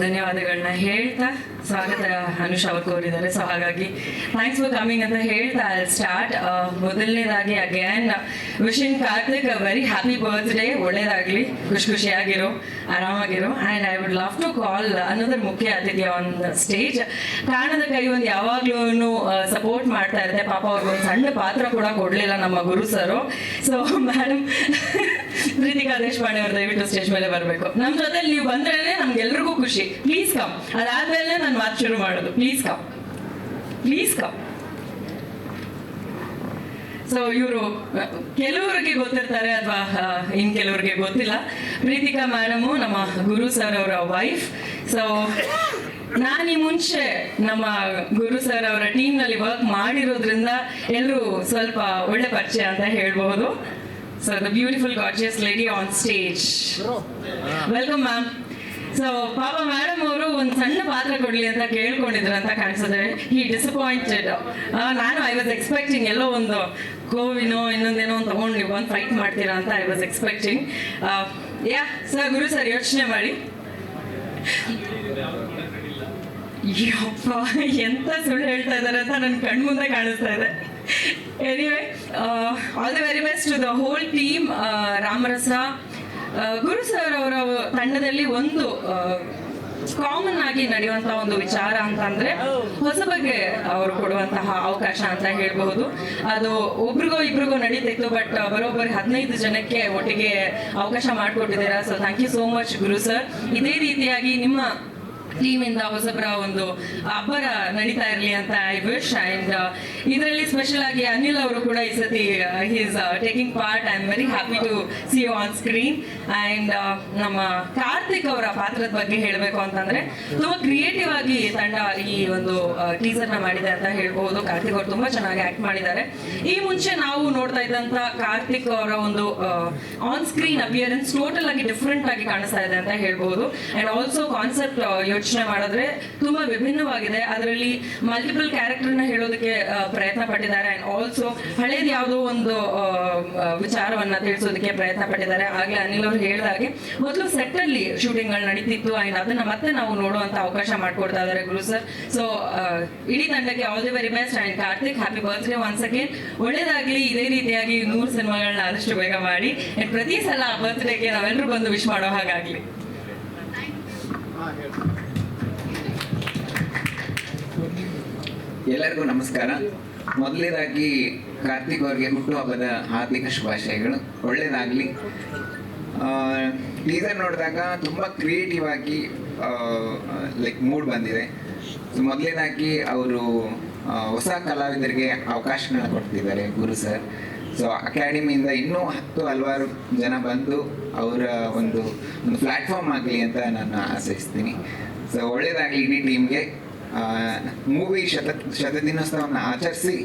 ಧನ್ಯವಾದಗಳನ್ನ ಹೇಳ್ತಾ, ಸ್ವಾಗತ ಅನುಷ್ ಅವರು ಕೋರಿದ್ದಾರೆ, ಸೊ ಹಾಗಾಗಿ ಥ್ಯಾಂಕ್ಸ್ ಫಾರ್ ಕಮಿಂಗ್ ಅಂತ ಹೇಳ್ತಾ ಐ ಸ್ಟಾರ್ಟ್. ಮೊದಲನೇದಾಗಿ again wishing Karthik a very happy birthday. ಒಳ್ಳೇದಾಗಲಿ, ಖುಷಿಯಾಗಿರೋ, ಆರಾಮಾಗಿರೋ. And I would love to call another ಮುಖ್ಯ ಅತಿಥಿ ಆನ್ ಸ್ಟೇಜ್. ಕಾಣದ ಕೈ ಒಂದು ಯಾವಾಗ್ಲೂ ಸಪೋರ್ಟ್ ಮಾಡ್ತಾ ಇರುತ್ತೆ. ಪಾಪ ಅವ್ರಿಗೊಂದು ಸಣ್ಣ ಪಾತ್ರ ಕೂಡ ಕೊಡಲಿಲ್ಲ ನಮ್ಮ ಗುರು ಸರು. ಸೊ ಮೇಡಮ್ ಪ್ರೀತಿಕಾ ದೇಶಪಾಂಡೆ ಅವರು ದಯವಿಟ್ಟು ಸ್ಟೇಜ್ ಮೇಲೆ ಬರಬೇಕು. ನಮ್ಮ ಜೊತೆ ನೀವು ಬಂದ್ರೇನೆ ನಮ್ಗೆಲ್ರಿಗೂ ಖುಷಿ. Please come. ಅದಾದ್ಮೇಲೆ ನಾನು ಮಾತು ಶುರು ಮಾಡೋದು. Please come, please come. So ಇವರು ಕೆಲವರಿಗೆ ಗೊತ್ತಿರ್ತಾರೆ ಅಥವಾ ಇನ್ ಕೆಲವರಿಗೆ ಗೊತ್ತಿಲ್ಲ. ಪ್ರೀತಿಕಾ ಮೇಡಮು ನಮ್ಮ ಗುರು ಸರ್ ಅವರ ವೈಫ್. ಸೊ ನಾನು ಈ ಮುಂಚೆ ನಮ್ಮ ಗುರು ಸರ್ ಅವರ ಟೀಮ್ನಲ್ಲಿ ವರ್ಕ್ ಮಾಡಿರೋದ್ರಿಂದ ಎಲ್ಲರೂ ಸ್ವಲ್ಪ ಒಳ್ಳೆ ಪರಿಚಯ ಅಂತ ಹೇಳ್ಬಹುದು. So the beautiful gorgeous lady on stage, welcome ma'am. So ಪಾಪ ಮೇಡಮ್ ಅವರು ಒಂದು ಸಣ್ಣ ಪಾತ್ರ ಕೊಡ್ಲಿ ಅಂತ ಕೇಳ್ಕೊಂಡಿದ್ರು ಅಂತ ಕಾಣಿಸುತ್ತೆ. ಹಿ ಡಿಸಪಾಯಿಂಟೆಡ್. ನಾನು ಐ ವಾಸ್ ಎಕ್ಸ್ಪೆಕ್ಟಿಂಗ್ ಎಲ್ಲೋ ಒಂದು ಕೋವಿನೋ ಇನ್ನೊಂದೇನೋ ಒಂದು ತಗೊಂಡು ನೀವು ಒಂದು ಫೈಟ್ ಮಾಡ್ತೀರಾ ಅಂತ I was expecting. Yeah sir, Guru sir ಯೋಚನೆ ಮಾಡಿ. ಯಪ್ಪ, ಎಂತ ಸುಳ್ಳು ಹೇಳ್ತಾ ಇದ್ದಾರೆ ಅಂತ ನನ್ನ ಕಣ್ಮುಂದೆ ಕಾಣಿಸ್ತಾ ಇದೆ. Anyway, all the very best to the whole team. Ramarasa Guru sir ಅವರ ತಂಡದಲ್ಲಿ ಒಂದು ಕಾಮನ್ ಆಗಿ ನಡೆಯುವಂತಹ ಒಂದು ವಿಚಾರ ಅಂತಂದ್ರೆ ಹೊಸ ಬಗ್ಗೆ ಅವರು ಕೊಡುವಂತಹ ಅವಕಾಶ ಅಂತ ಹೇಳ್ಬಹುದು. ಅದು ಒಬ್ರಿಗೋ ಇಬ್ರಿಗೋ ನಡೀತಿತ್ತು, ಬಟ್ ಬರೋಬ್ಬರಿ 15 ಜನಕ್ಕೆ ಒಟ್ಟಿಗೆ ಅವಕಾಶ ಮಾಡಿಕೊಟ್ಟಿದ್ದೀರಾ. So thank you so much Guru sir. ಇದೇ ರೀತಿಯಾಗಿ ನಿಮ್ಮ ಟೀಮಿಂದ ಹೊಸಬರ ಒಂದು ಅಬ್ಬರ ನಡೀತಾ ಇರಲಿ ಅಂತ ಐ ವಿಶ್. ಅಂಡ್ ಇದರಲ್ಲಿ ಸ್ಪೆಷಲ್ ಆಗಿ ಅನಿಲ್ ಅವರು ಕೂಡ ಈ ಸತಿ is taking part. I am very happy to see you on screen. And ನಮ್ಮ ಕಾರ್ತಿಕ್ ಅವರ ಪಾತ್ರದ ಬಗ್ಗೆ ಹೇಳಬೇಕು ಅಂತಂದ್ರೆ ತುಂಬಾ ಕ್ರಿಯೇಟಿವ್ ಆಗಿ ತಂಡ ಈ ಒಂದು ಟೀಸರ್ ನ ಮಾಡಿದೆ ಅಂತ ಹೇಳ್ಬಹುದು. ಕಾರ್ತಿಕ್ ಅವರು ತುಂಬಾ ಚೆನ್ನಾಗಿ ಆಕ್ಟ್ ಮಾಡಿದ್ದಾರೆ. ಈ ಮುಂಚೆ ನಾವು ನೋಡ್ತಾ ಇದ್ದಂತ ಕಾರ್ತಿಕ್ ಅವರ ಒಂದು ಆನ್ ಸ್ಕ್ರೀನ್ ಅಪಿಯರೆನ್ಸ್ ಟೋಟಲ್ ಆಗಿ ಡಿಫ್ರೆಂಟ್ ಆಗಿ ಕಾಣಿಸ್ತಾ ಇದೆ ಅಂತ ಹೇಳ್ಬಹುದು. ಅಂಡ್ ಆಲ್ಸೋ ಕಾನ್ಸೆಪ್ಟ್ ಯೋಚನೆ ಮಾಡಿದ್ರೆ ತುಂಬಾ ವಿಭಿನ್ನವಾಗಿದೆ. ಅದರಲ್ಲಿ ಮಲ್ಟಿಪಲ್ ಕ್ಯಾರೆಕ್ಟರ್ ನ ಹೇಳೋದಕ್ಕೆ ಪ್ರಯತ್ನ ಪಟ್ಟಿದ್ದಾರೆ. ಅಂಡ್ ಆಲ್ಸೋ ಹಳೇದು ಯಾವುದೋ ಒಂದು ವಿಚಾರವನ್ನ ತಿಳಿಸೋದಕ್ಕೆ ಪ್ರಯತ್ನ ಪಟ್ಟಿದ್ದಾರೆ. ಆಗ್ಲೇ ಅನಿಲ್ ಅವರು ಹೇಳಿದಾಗೆ ಮೊದಲು ಸೆಟ್ ಅಲ್ಲಿ ಶೂಟಿಂಗ್ ಗಳು ನಡೀತಿತ್ತು ಅಂಡ್ ಅದನ್ನ ಮತ್ತೆ ನಾವು ನೋಡುವಂತ ಅವಕಾಶ ಮಾಡ್ಕೊಡ್ತಾ ಇದ್ದಾರೆ ಗುರು ಸರ್. ಸೊ ಇಡೀ ತಂಡಕ್ಕೆ all the very best. And Karthik, happy birthday once again. ಒಳ್ಳೇದಾಗ್ಲಿ. ಇದೇ ರೀತಿಯಾಗಿ 100 ಸಿನಿಮಾಗಳನ್ನ ಆದಷ್ಟು ಬೇಗ ಮಾಡಿ ಅಂಡ್ ಪ್ರತಿ ಸಲ ಬರ್ತ್ಡೇಗೆ ನಾವೆಲ್ಲರೂ ಬಂದು ವಿಶ್ ಮಾಡೋ ಹಾಗಾಗ್ಲಿ.
ಎಲ್ಲರಿಗೂ ನಮಸ್ಕಾರ. ಮೊದಲನೇದಾಗಿ ಕಾರ್ತಿಕ್ ಅವರಿಗೆ ಹುಟ್ಟುಹಬ್ಬದ ಹಾರ್ದಿಕ ಶುಭಾಶಯಗಳು. ಒಳ್ಳೇದಾಗಲಿ. ಟೀಸರ್ ನೋಡಿದಾಗ ತುಂಬ ಕ್ರಿಯೇಟಿವ್ ಆಗಿ ಲೈಕ್ ಮೂಡ್ ಬಂದಿದೆ. ಸೊ ಮೊದಲನೇದಾಗಿ ಅವರು ಹೊಸ ಕಲಾವಿದರಿಗೆ ಅವಕಾಶಗಳನ್ನ ಕೊಡ್ತಿದ್ದಾರೆ ಗುರು ಸರ್. ಸೊ ಅಕಾಡೆಮಿಯಿಂದ ಇನ್ನೂ 10 ಹಲವಾರು ಜನ ಬಂದು ಅವರ ಒಂದು ಪ್ಲ್ಯಾಟ್ಫಾರ್ಮ್ ಆಗಲಿ ಅಂತ ನಾನು ಆಶಿಸ್ತೀನಿ. ಸೊ ಒಳ್ಳೇದಾಗಲಿ ಇಡೀ ಟೀಮ್ಗೆ. ಮೂವಿ ಶತದಿನೋತ್ಸವವನ್ನು ಆಚರಿಸಿ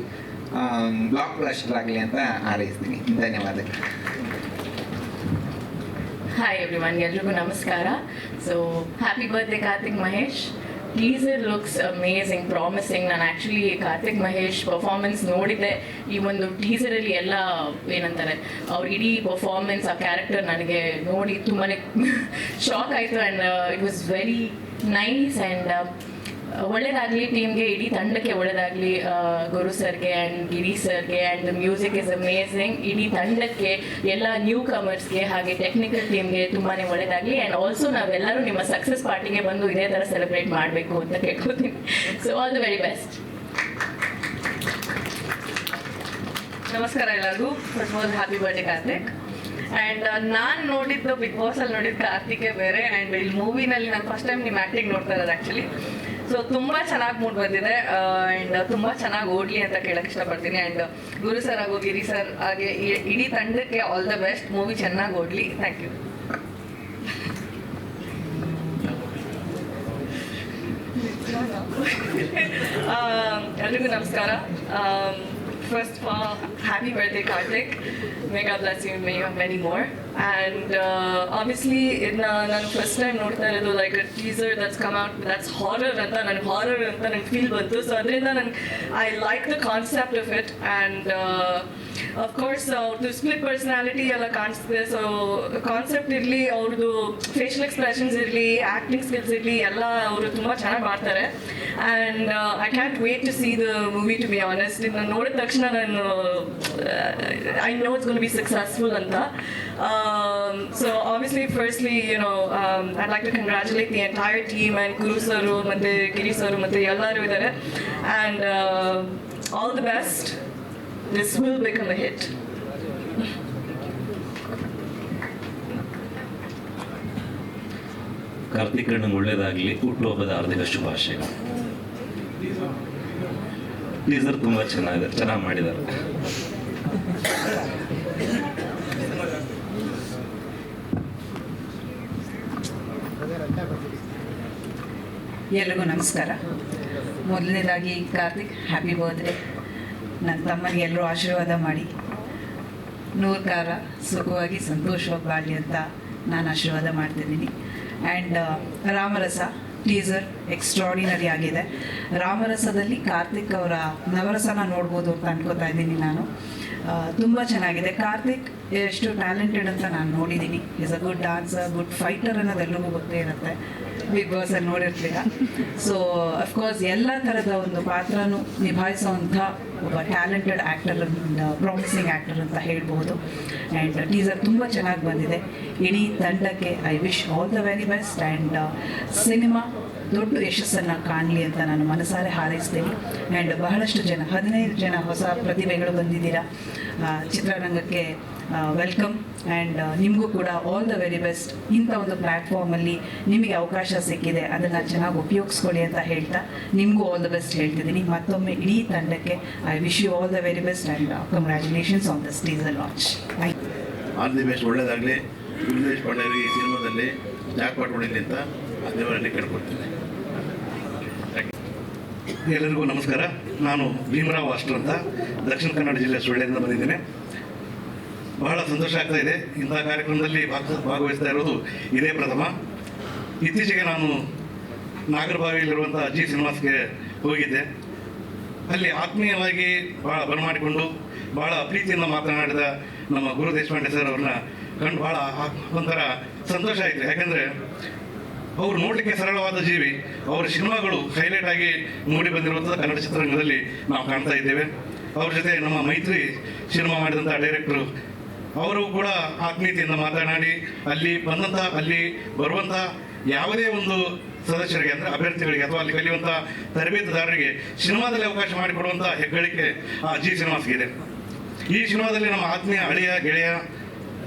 ಬ್ಲಾಕ್ ಬ್ಲಾಸ್ಟರ್ ಆಗಲಿ ಅಂತ ಹಾರೈಸ್ತೀನಿ. ಧನ್ಯವಾದಗಳು.
ಹಾಯ್ ಎವ್ರಿವನ್, ಎಲ್ರಿಗೂ ನಮಸ್ಕಾರ. So happy birthday Karthik Mahesh. Teaser looks amazing, promising. ನಾನು ಆ್ಯಕ್ಚುಲಿ ಕಾರ್ತಿಕ್ ಮಹೇಶ್ ಪರ್ಫಾರ್ಮೆನ್ಸ್ ನೋಡಿದ್ದೆ. ಈ ಒಂದು ಟೀಸರಲ್ಲಿ ಎಲ್ಲ ಏನಂತಾರೆ ಅವ್ರ ಇಡೀ ಪರ್ಫಾರ್ಮೆನ್ಸ್, ಆ ಕ್ಯಾರೆಕ್ಟರ್ ನನಗೆ ನೋಡಿ ತುಂಬಾ ಶಾಕ್ ಆಯಿತು. And it was very nice. And ಒಳ್ಳೇದಾಗಲಿ ಟೀಮ್ಗೆ, ಇಡೀ ತಂಡಕ್ಕೆ ಒಳ್ಳೇದಾಗಲಿ. ಗುರು ಸರ್ಗೆ ಆ್ಯಂಡ್ ಗಿರಿ ಸರ್ಗೆ. And the music is amazing. ಇಡೀ ತಂಡಕ್ಕೆ, ಎಲ್ಲ ನ್ಯೂ ಕಮರ್ಸ್ಗೆ ಹಾಗೆ ಟೆಕ್ನಿಕಲ್ ಟೀಮ್ಗೆ ತುಂಬಾ ಒಳ್ಳೇದಾಗಲಿ. ಆ್ಯಂಡ್ ಆಲ್ಸೋ ನಾವೆಲ್ಲರೂ ನಿಮ್ಮ ಸಕ್ಸಸ್ ಪಾರ್ಟಿಗೆ ಬಂದು ಇದೇ ಥರ ಸೆಲೆಬ್ರೇಟ್ ಮಾಡಬೇಕು ಅಂತ ಕೇಳ್ಕೊತೀನಿ. So all the very best. ನಮಸ್ಕಾರ ಎಲ್ಲರಿಗೂ. First of all happy birthday Karthik. And ನಾನು ನೋಡಿದ್ದು ಬಿಗ್ ಬಾಸಲ್ಲಿ ನೋಡಿದ್ದು ಕಾರ್ತಿಕೇ ಬೇರೆ. ಆ್ಯಂಡ್ ಇಲ್ಲಿ ಮೂವಿನಲ್ಲಿ ನಾನು ಫಸ್ಟ್ ಟೈಮ್ ನಿಮ್ಮ ಆ್ಯಕ್ಟಿಂಗ್ ನೋಡ್ತಾ ಇರೋದು ಆ್ಯಕ್ಚುಲಿ. ಸೊ ತುಂಬ ಚೆನ್ನಾಗಿ ಮೂಡ್ ಬಂದಿದೆ. ಆ್ಯಂಡ್ ತುಂಬ ಚೆನ್ನಾಗಿ ಓಡಲಿ ಅಂತ ಕೇಳಕ್ಕೆ ಇಷ್ಟಪಡ್ತೀನಿ. ಆ್ಯಂಡ್ ಗುರು ಸರ್ ಹಾಗೂ ಗಿರಿ ಸರ್ ಹಾಗೆ ಇಡೀ ತಂಡಕ್ಕೆ ಆಲ್ ದ ಬೆಸ್ಟ್. ಮೂವಿ ಚೆನ್ನಾಗಿ ಓಡಲಿ. Thank you. ಎಲ್ರಿಗೂ ನಮಸ್ಕಾರ. First of all, happy birthday, Karthik. May God bless you and may you have many more. And obviously, ನಾನು ಫಸ್ಟ್ ಟೈಮ್ ನೋಡ್ತಾ ಇರೋದು like a teaser that's come out, that's horror ಅಂತ ನನಗೆ horror ಅಂತ ನನಗೆ feel ಬಂತು. ಸೊ ಅದರಿಂದ ನನಗೆ I like the concept of it. And of course ಅವ್ರದ್ದು ಸ್ಪ್ಲಿಟ್ ಪರ್ಸನಾಲಿಟಿ ಎಲ್ಲ ಕಾಣಿಸ್ತಿದೆ. ಸೊ ಕಾನ್ಸೆಪ್ಟ್ ಇರಲಿ, ಅವ್ರದ್ದು ಫೇಶಿಯಲ್ ಎಕ್ಸ್ಪ್ರೆಷನ್ಸ್ ಇರಲಿ, ಆ್ಯಕ್ಟಿಂಗ್ ಸ್ಕಿಲ್ಸ್ ಇರಲಿ, ಎಲ್ಲ ಅವರು ತುಂಬ ಚೆನ್ನಾಗಿ ಮಾಡ್ತಾರೆ. And I can't wait to see the movie to be honest. ಇದನ್ನ ನೋಡಿದ ತಕ್ಷಣ ನಾನು I know it's gonna be successful ಅಂತ. So obviously, firstly, I'd like to congratulate the entire team and Guru Saru, Mate Giri Saru, Mate Yallaru idare, and all the best. This will become a hit.
Karthik ಅಣ್ಣಂಗೆ ಒಳ್ಳೇದಾಗಲಿ, ಹುಟ್ಟುಹಬ್ಬದ ಹಾರ್ದಿಕ ಶುಭಾಶಯಗಳು. Teaser ತುಂಬ ಚೆನ್ನಾಗಿ ಮಾಡಿದ್ದಾರೆ.
ಎಲ್ರಿಗೂ ನಮಸ್ಕಾರ. ಮೊದಲನೇದಾಗಿ ಕಾರ್ತಿಕ್ ಹ್ಯಾಪಿ ಬರ್ತ್ಡೇ. ನನ್ನ ತಮ್ಮನಿಗೆ ಎಲ್ಲರೂ ಆಶೀರ್ವಾದ ಮಾಡಿ 100 ಕಾಲ ಸುಖವಾಗಿ ಸಂತೋಷವಾಗಿ ಬಾಳಿ ಅಂತ ನಾನು ಆಶೀರ್ವಾದ ಮಾಡ್ತಿದ್ದೀನಿ. ಆ್ಯಂಡ್ ರಾಮರಸ ಟೀಸರ್ ಎಕ್ಸ್ಟ್ರಾಡಿನರಿ ಆಗಿದೆ. ರಾಮರಸದಲ್ಲಿ ಕಾರ್ತಿಕ್ ಅವರ ನವರಸನ ನೋಡ್ಬೋದು ಅಂತ ಅನ್ಕೋತಾ ಇದ್ದೀನಿ ನಾನು. ತುಂಬ ಚೆನ್ನಾಗಿದೆ. ಕಾರ್ತಿಕ್ ಎಷ್ಟು ಟ್ಯಾಲೆಂಟೆಡ್ ಅಂತ ನಾನು ನೋಡಿದ್ದೀನಿ. Is a good dancer, good fighter ಅನ್ನೋದೆಲ್ಲರಿಗೂ ಗೊತ್ತೇ ಇರುತ್ತೆ. ಬಿಗ್ ಬಾಸಲ್ಲಿ ನೋಡಿರ್ತೀರ. ಸೊ ಅಫ್ಕೋರ್ಸ್ ಎಲ್ಲ ಥರದ ಒಂದು ಪಾತ್ರನೂ ನಿಭಾಯಿಸೋವಂಥ ಒಬ್ಬ ಟ್ಯಾಲೆಂಟೆಡ್ ಆ್ಯಕ್ಟರ್, ಪ್ರಾಮಿಸಿಂಗ್ ಆ್ಯಕ್ಟರ್ ಅಂತ ಹೇಳ್ಬೋದು. ಆ್ಯಂಡ್ ಟೀಸರ್ ತುಂಬ ಚೆನ್ನಾಗಿ ಬಂದಿದೆ. ಇಡೀ ತಂಡಕ್ಕೆ I wish all the very best. And cinema ದೊಡ್ಡ ಯಶಸ್ಸನ್ನು ಕಾಣಲಿ ಅಂತ ನಾನು ಮನಸಾರೆ ಹಾರೈಸ್ತೀನಿ. ಆ್ಯಂಡ್ ಬಹಳಷ್ಟು ಜನ 15 ಜನ ಹೊಸ ಪ್ರತಿಭೆಗಳು ಬಂದಿದ್ದೀರಾ ಚಿತ್ರರಂಗಕ್ಕೆ. ವೆಲ್ಕಮ್. ಆ್ಯಂಡ್ ನಿಮಗೂ ಕೂಡ ಆಲ್ ದ ವೆರಿ ಬೆಸ್ಟ್. ಇಂಥ ಒಂದು ಪ್ಲ್ಯಾಟ್ಫಾರ್ಮಲ್ಲಿ ನಿಮಗೆ ಅವಕಾಶ ಸಿಕ್ಕಿದೆ, ಅದನ್ನು ಚೆನ್ನಾಗಿ ಉಪಯೋಗಿಸ್ಕೊಳ್ಳಿ ಅಂತ ಹೇಳ್ತಾ ನಿಮಗೂ ಆಲ್ ದ ಬೆಸ್ಟ್ ಹೇಳ್ತಿದ್ದೀನಿ. ಮತ್ತೊಮ್ಮೆ ಇಡೀ ತಂಡಕ್ಕೆ I wish you all the very best and congratulations on this teaser launch. Thank you.
All the best. ಒಳ್ಳೆಯದಾಗಲಿ. ಗುರುದೇಶ್ ಪಾಂಡೆ ಈ ಸಿನಿಮಾದಲ್ಲಿ ಜಾಕ್ಪಾಟ್ ಹೊಡೀಲಿ ಅಂತ ದೇವರಲ್ಲಿ ಕೇಳ್ಕೊಡ್ತೀನಿ.
ಎಲ್ಲರಿಗೂ ನಮಸ್ಕಾರ. ನಾನು ಭೀಮರಾವ್ ಅಷ್ಟರ್ ಅಂತ ದಕ್ಷಿಣ ಕನ್ನಡ ಜಿಲ್ಲೆ ಸುಳ್ಳ್ಯದಿಂದ ಬಂದಿದ್ದೇನೆ. ಬಹಳ ಸಂತೋಷ ಆಗ್ತಾ ಇದೆ. ಇಂಥ ಕಾರ್ಯಕ್ರಮದಲ್ಲಿ ಭಾಗವಹಿಸ್ತಾ ಇರೋದು ಇದೇ ಪ್ರಥಮ. ಇತ್ತೀಚೆಗೆ ನಾನು ನಾಗರಬಾವಿಯಲ್ಲಿರುವಂಥ ಜಿ ಸಿನಿಮಾಸ್ಗೆ ಹೋಗಿದ್ದೆ. ಅಲ್ಲಿ ಆತ್ಮೀಯವಾಗಿ ಭಾಳ ಬರಮಾಡಿಕೊಂಡು ಭಾಳ ಪ್ರೀತಿಯಿಂದ ಮಾತನಾಡಿದ ನಮ್ಮ ಗುರು ದೇಶಪಾಂಡೆ ಸರ್ ಅವ್ರನ್ನ ಕಂಡು ಭಾಳ ಒಂಥರ ಸಂತೋಷ ಆಯಿತು. ಯಾಕೆಂದರೆ ಅವರು ನೋಡಲಿಕ್ಕೆ ಸರಳವಾದ ಜೀವಿ. ಅವರ ಸಿನಿಮಾಗಳು ಹೈಲೈಟ್ ಆಗಿ ಮೂಡಿ ಬಂದಿರುವಂಥ ಕನ್ನಡ ಚಿತ್ರರಂಗದಲ್ಲಿ ನಾವು ಕಾಣ್ತಾ ಇದ್ದೇವೆ. ಅವ್ರ ಜೊತೆ ನಮ್ಮ ಮೈತ್ರಿ ಸಿನಿಮಾ ಮಾಡಿದಂಥ ಡೈರೆಕ್ಟ್ರು ಅವರು ಕೂಡ ಆತ್ಮೀಯತೆಯಿಂದ ಮಾತನಾಡಿ ಅಲ್ಲಿ ಬರುವಂಥ ಯಾವುದೇ ಒಂದು ಸದಸ್ಯರಿಗೆ, ಅಂದರೆ ಅಭ್ಯರ್ಥಿಗಳಿಗೆ ಅಥವಾ ಅಲ್ಲಿ ಕಲಿಯುವಂಥ ತರಬೇತುದಾರರಿಗೆ ಸಿನಿಮಾದಲ್ಲಿ ಅವಕಾಶ ಮಾಡಿಕೊಡುವಂಥ ಹೆಗ್ಗಳಿಕೆ ಆ ಜಿ ಸಿನಿಮಾಸ್ಗಿದೆ. ಈ ಸಿನಿಮಾದಲ್ಲಿ ನಮ್ಮ ಆತ್ಮೀಯ ಹಳೆಯ ಗೆಳೆಯ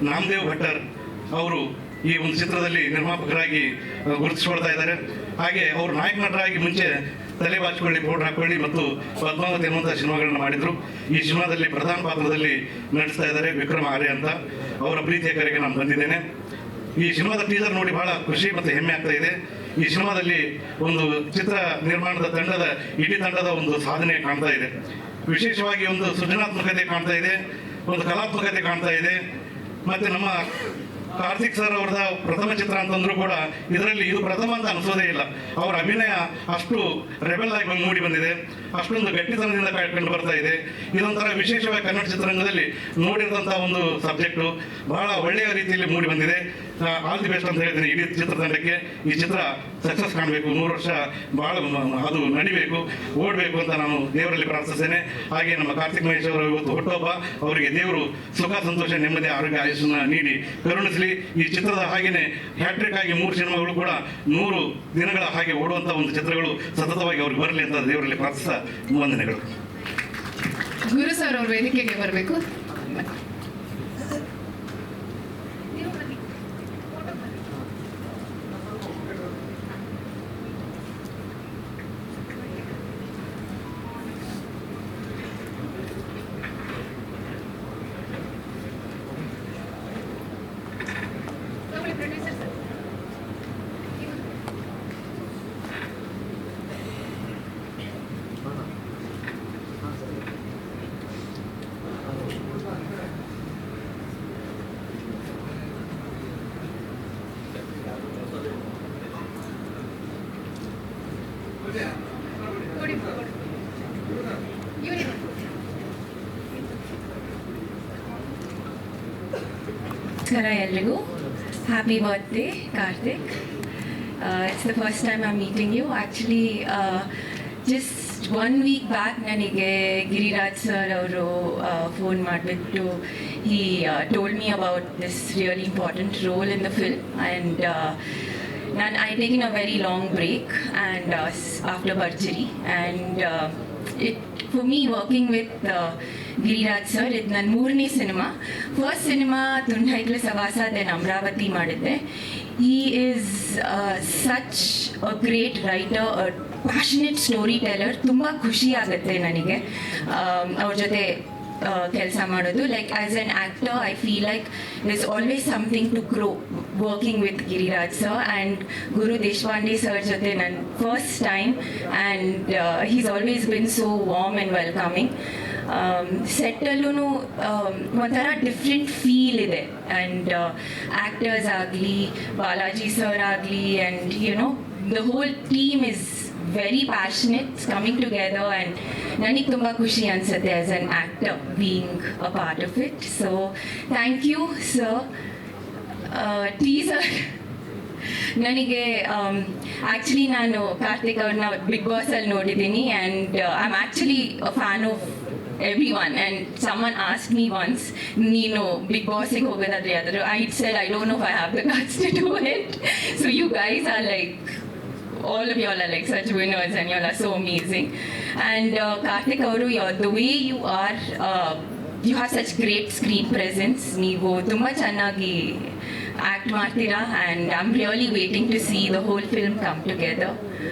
ನಾಮದೇವ್ ಭಟ್ಟರ್ ಅವರು ಈ ಒಂದು ಚಿತ್ರದಲ್ಲಿ ನಿರ್ಮಾಪಕರಾಗಿ ಗುರುತಿಸ್ಕೊಳ್ತಾ ಇದ್ದಾರೆ. ಹಾಗೆ ಅವರು ನಾಯಕ ನಟರಾಗಿ ಮುಂಚೆ ತಲೆ ಬಾಚಿಕೊಳ್ಳಿ, ಪೌಡರ್ ಹಾಕೊಳ್ಳಿ ಮತ್ತು ಪದ್ಮಾವತಿ ಎನ್ನುವಂಥ ಸಿನಿಮಾಗಳನ್ನ ಮಾಡಿದರು. ಈ ಸಿನಿಮಾದಲ್ಲಿ ಪ್ರಧಾನ ಪಾತ್ರದಲ್ಲಿ ನಟಿಸ್ತಾ ಇದ್ದಾರೆ ವಿಕ್ರಮ್ ಆರ್ಯ ಅಂತ. ಅವರ ಪ್ರೀತಿಯ ಕರೆಗೆ ನಾನು ಬಂದಿದ್ದೇನೆ. ಈ ಸಿನಿಮಾದ ಟೀಸರ್ ನೋಡಿ ಬಹಳ ಖುಷಿ ಮತ್ತು ಹೆಮ್ಮೆ ಆಗ್ತಾ ಇದೆ. ಈ ಸಿನಿಮಾದಲ್ಲಿ ಒಂದು ಚಿತ್ರ ನಿರ್ಮಾಣದ ಇಡೀ ತಂಡದ ಒಂದು ಸಾಧನೆ ಕಾಣ್ತಾ ಇದೆ. ವಿಶೇಷವಾಗಿ ಒಂದು ಸೃಜನಾತ್ಮಕತೆ ಕಾಣ್ತಾ ಇದೆ, ಒಂದು ಕಲಾತ್ಮಕತೆ ಕಾಣ್ತಾ ಇದೆ. ಮತ್ತು ನಮ್ಮ ಕಾರ್ತಿಕ್ ಸರ್ ಅವ್ರದ ಪ್ರಥಮ ಚಿತ್ರ ಅಂತಂದ್ರೂ ಕೂಡ ಇದರಲ್ಲಿ ಇದು ಪ್ರಥಮ ಅಂತ ಅನಿಸೋದೇ ಇಲ್ಲ. ಅವರ ಅಭಿನಯ ಅಷ್ಟು ರೆಬೆಲ್ ಆಗಿ ಮೂಡಿ ಬಂದಿದೆ, ಅಷ್ಟೊಂದು ಗಟ್ಟಿತನದಿಂದ ಕಂಡು ಬರ್ತಾ ಇದೆ. ಇದೊಂಥರ ವಿಶೇಷವಾಗಿ ಕನ್ನಡ ಚಿತ್ರರಂಗದಲ್ಲಿ ನೋಡಿದಂಥ ಒಂದು ಸಬ್ಜೆಕ್ಟು ಬಹಳ ಒಳ್ಳೆಯ ರೀತಿಯಲ್ಲಿ ಮೂಡಿ ಬಂದಿದೆ. ಆಲ್ ದಿ ಬೆಸ್ಟ್ ಅಂತ ಹೇಳ್ತೀನಿ ಇಡೀ ಚಿತ್ರತಂಡಕ್ಕೆ. ಈ ಚಿತ್ರ ಸಕ್ಸಸ್ ಕಾಣಬೇಕು, 100 ವರ್ಷ ಭಾಳ ಅದು ನಡಿಬೇಕು, ಓಡಬೇಕು ಅಂತ ನಾನು ದೇವರಲ್ಲಿ ಪ್ರಾರ್ಥಿಸ್ತೇನೆ. ಹಾಗೆ ನಮ್ಮ ಕಾರ್ತಿಕ್ ಮಹೇಶ್ ಅವರು ಇವತ್ತು ಹುಟ್ಟುಹಬ್ಬ, ಅವರಿಗೆ ದೇವರು ಸುಖ ಸಂತೋಷ ನೆಮ್ಮದಿ ಆರೋಗ್ಯ ಆಯುಷನ್ನು ನೀಡಿ ಕರುಣಿಸಲಿ. ಈ ಚಿತ್ರದ ಹಾಗೆಯೇ ಹ್ಯಾಟ್ರಿಕ್ ಆಗಿ 3 ಸಿನಿಮಾಗಳು ಕೂಡ 100 ದಿನಗಳ ಹಾಗೆ ಓಡುವಂಥ ಒಂದು ಚಿತ್ರಗಳು ಸತತವಾಗಿ ಅವ್ರಿಗೆ ಬರಲಿ ಅಂತ ದೇವರಲ್ಲಿ ಪ್ರಾರ್ಥಿಸ್ತಾ ವಂದನೆಗಳು.
ಗುರು ಸರ್ ಅವ್ರ ವೇದಿಕೆಗೆ ಬರಬೇಕು.
Namaskara elrigu. Happy birthday, Karthik. It's the first time I'm meeting you. Actually, just 1 week back, ನನಗೆ ಗಿರಿರಾಜ್ ಸರ್ ಅವರು ಫೋನ್ ಮಾಡಿಬಿಟ್ಟು he told me about this really important role in the film, and I taken a very long break and after Barchari, and it for me working with Giriraj sir, ಇದು ನನ್ನ 3ನೇ cinema. First cinema ತುಂಡೈಕ್ಲ ಸವಾಸ, then Amaravati ಮಾಡಿದ್ದೆ. He is such a great writer, a passionate storyteller. ತುಂಬ ಖುಷಿ ಆಗುತ್ತೆ ನನಗೆ ಅವ್ರ ಜೊತೆ ಕೆಲಸ ಮಾಡೋದು. Like as an actor I feel like there is always something to grow working with Giriraj sir and Guru Deshpande sir jothe nan first time, and he's always been so warm and welcoming. Set allೂ ಒಂಥರ different feel ಇದೆ, and actors ಆಗಲಿ, Balaji sir ಆಗಲಿ, and the whole team is very passionate. It's coming together, and ನನಗೆ ತುಂಬ ಖುಷಿ ಅನಿಸುತ್ತೆ as an actor being a part of it. So thank you sir. Teaser ನನಗೆ actually ನಾನು ಕಾರ್ತಿಕ್ ಅವ್ರನ್ನ ಬಿಗ್ ಬಾಸಲ್ಲಿ ನೋಡಿದ್ದೀನಿ, and I am actually a fan of everyone, and someone asked me once, ನೀನು ಬಿಗ್ ಬಾಸಿಗೆ ಹೋಗೋದಾದ್ರೆ ಯಾವ್ದಾದ್ರು, I said I don't know if I have the guts to do it. So you guys are like, all of y'all are like such winners, and y'all are so amazing. And Karthik avaru, the way you are, you have such great screen presence. ನೀವು ತುಂಬ ಚೆನ್ನಾಗಿ act ಮಾಡ್ತೀರಾ, and I'm really waiting to see the whole film come together.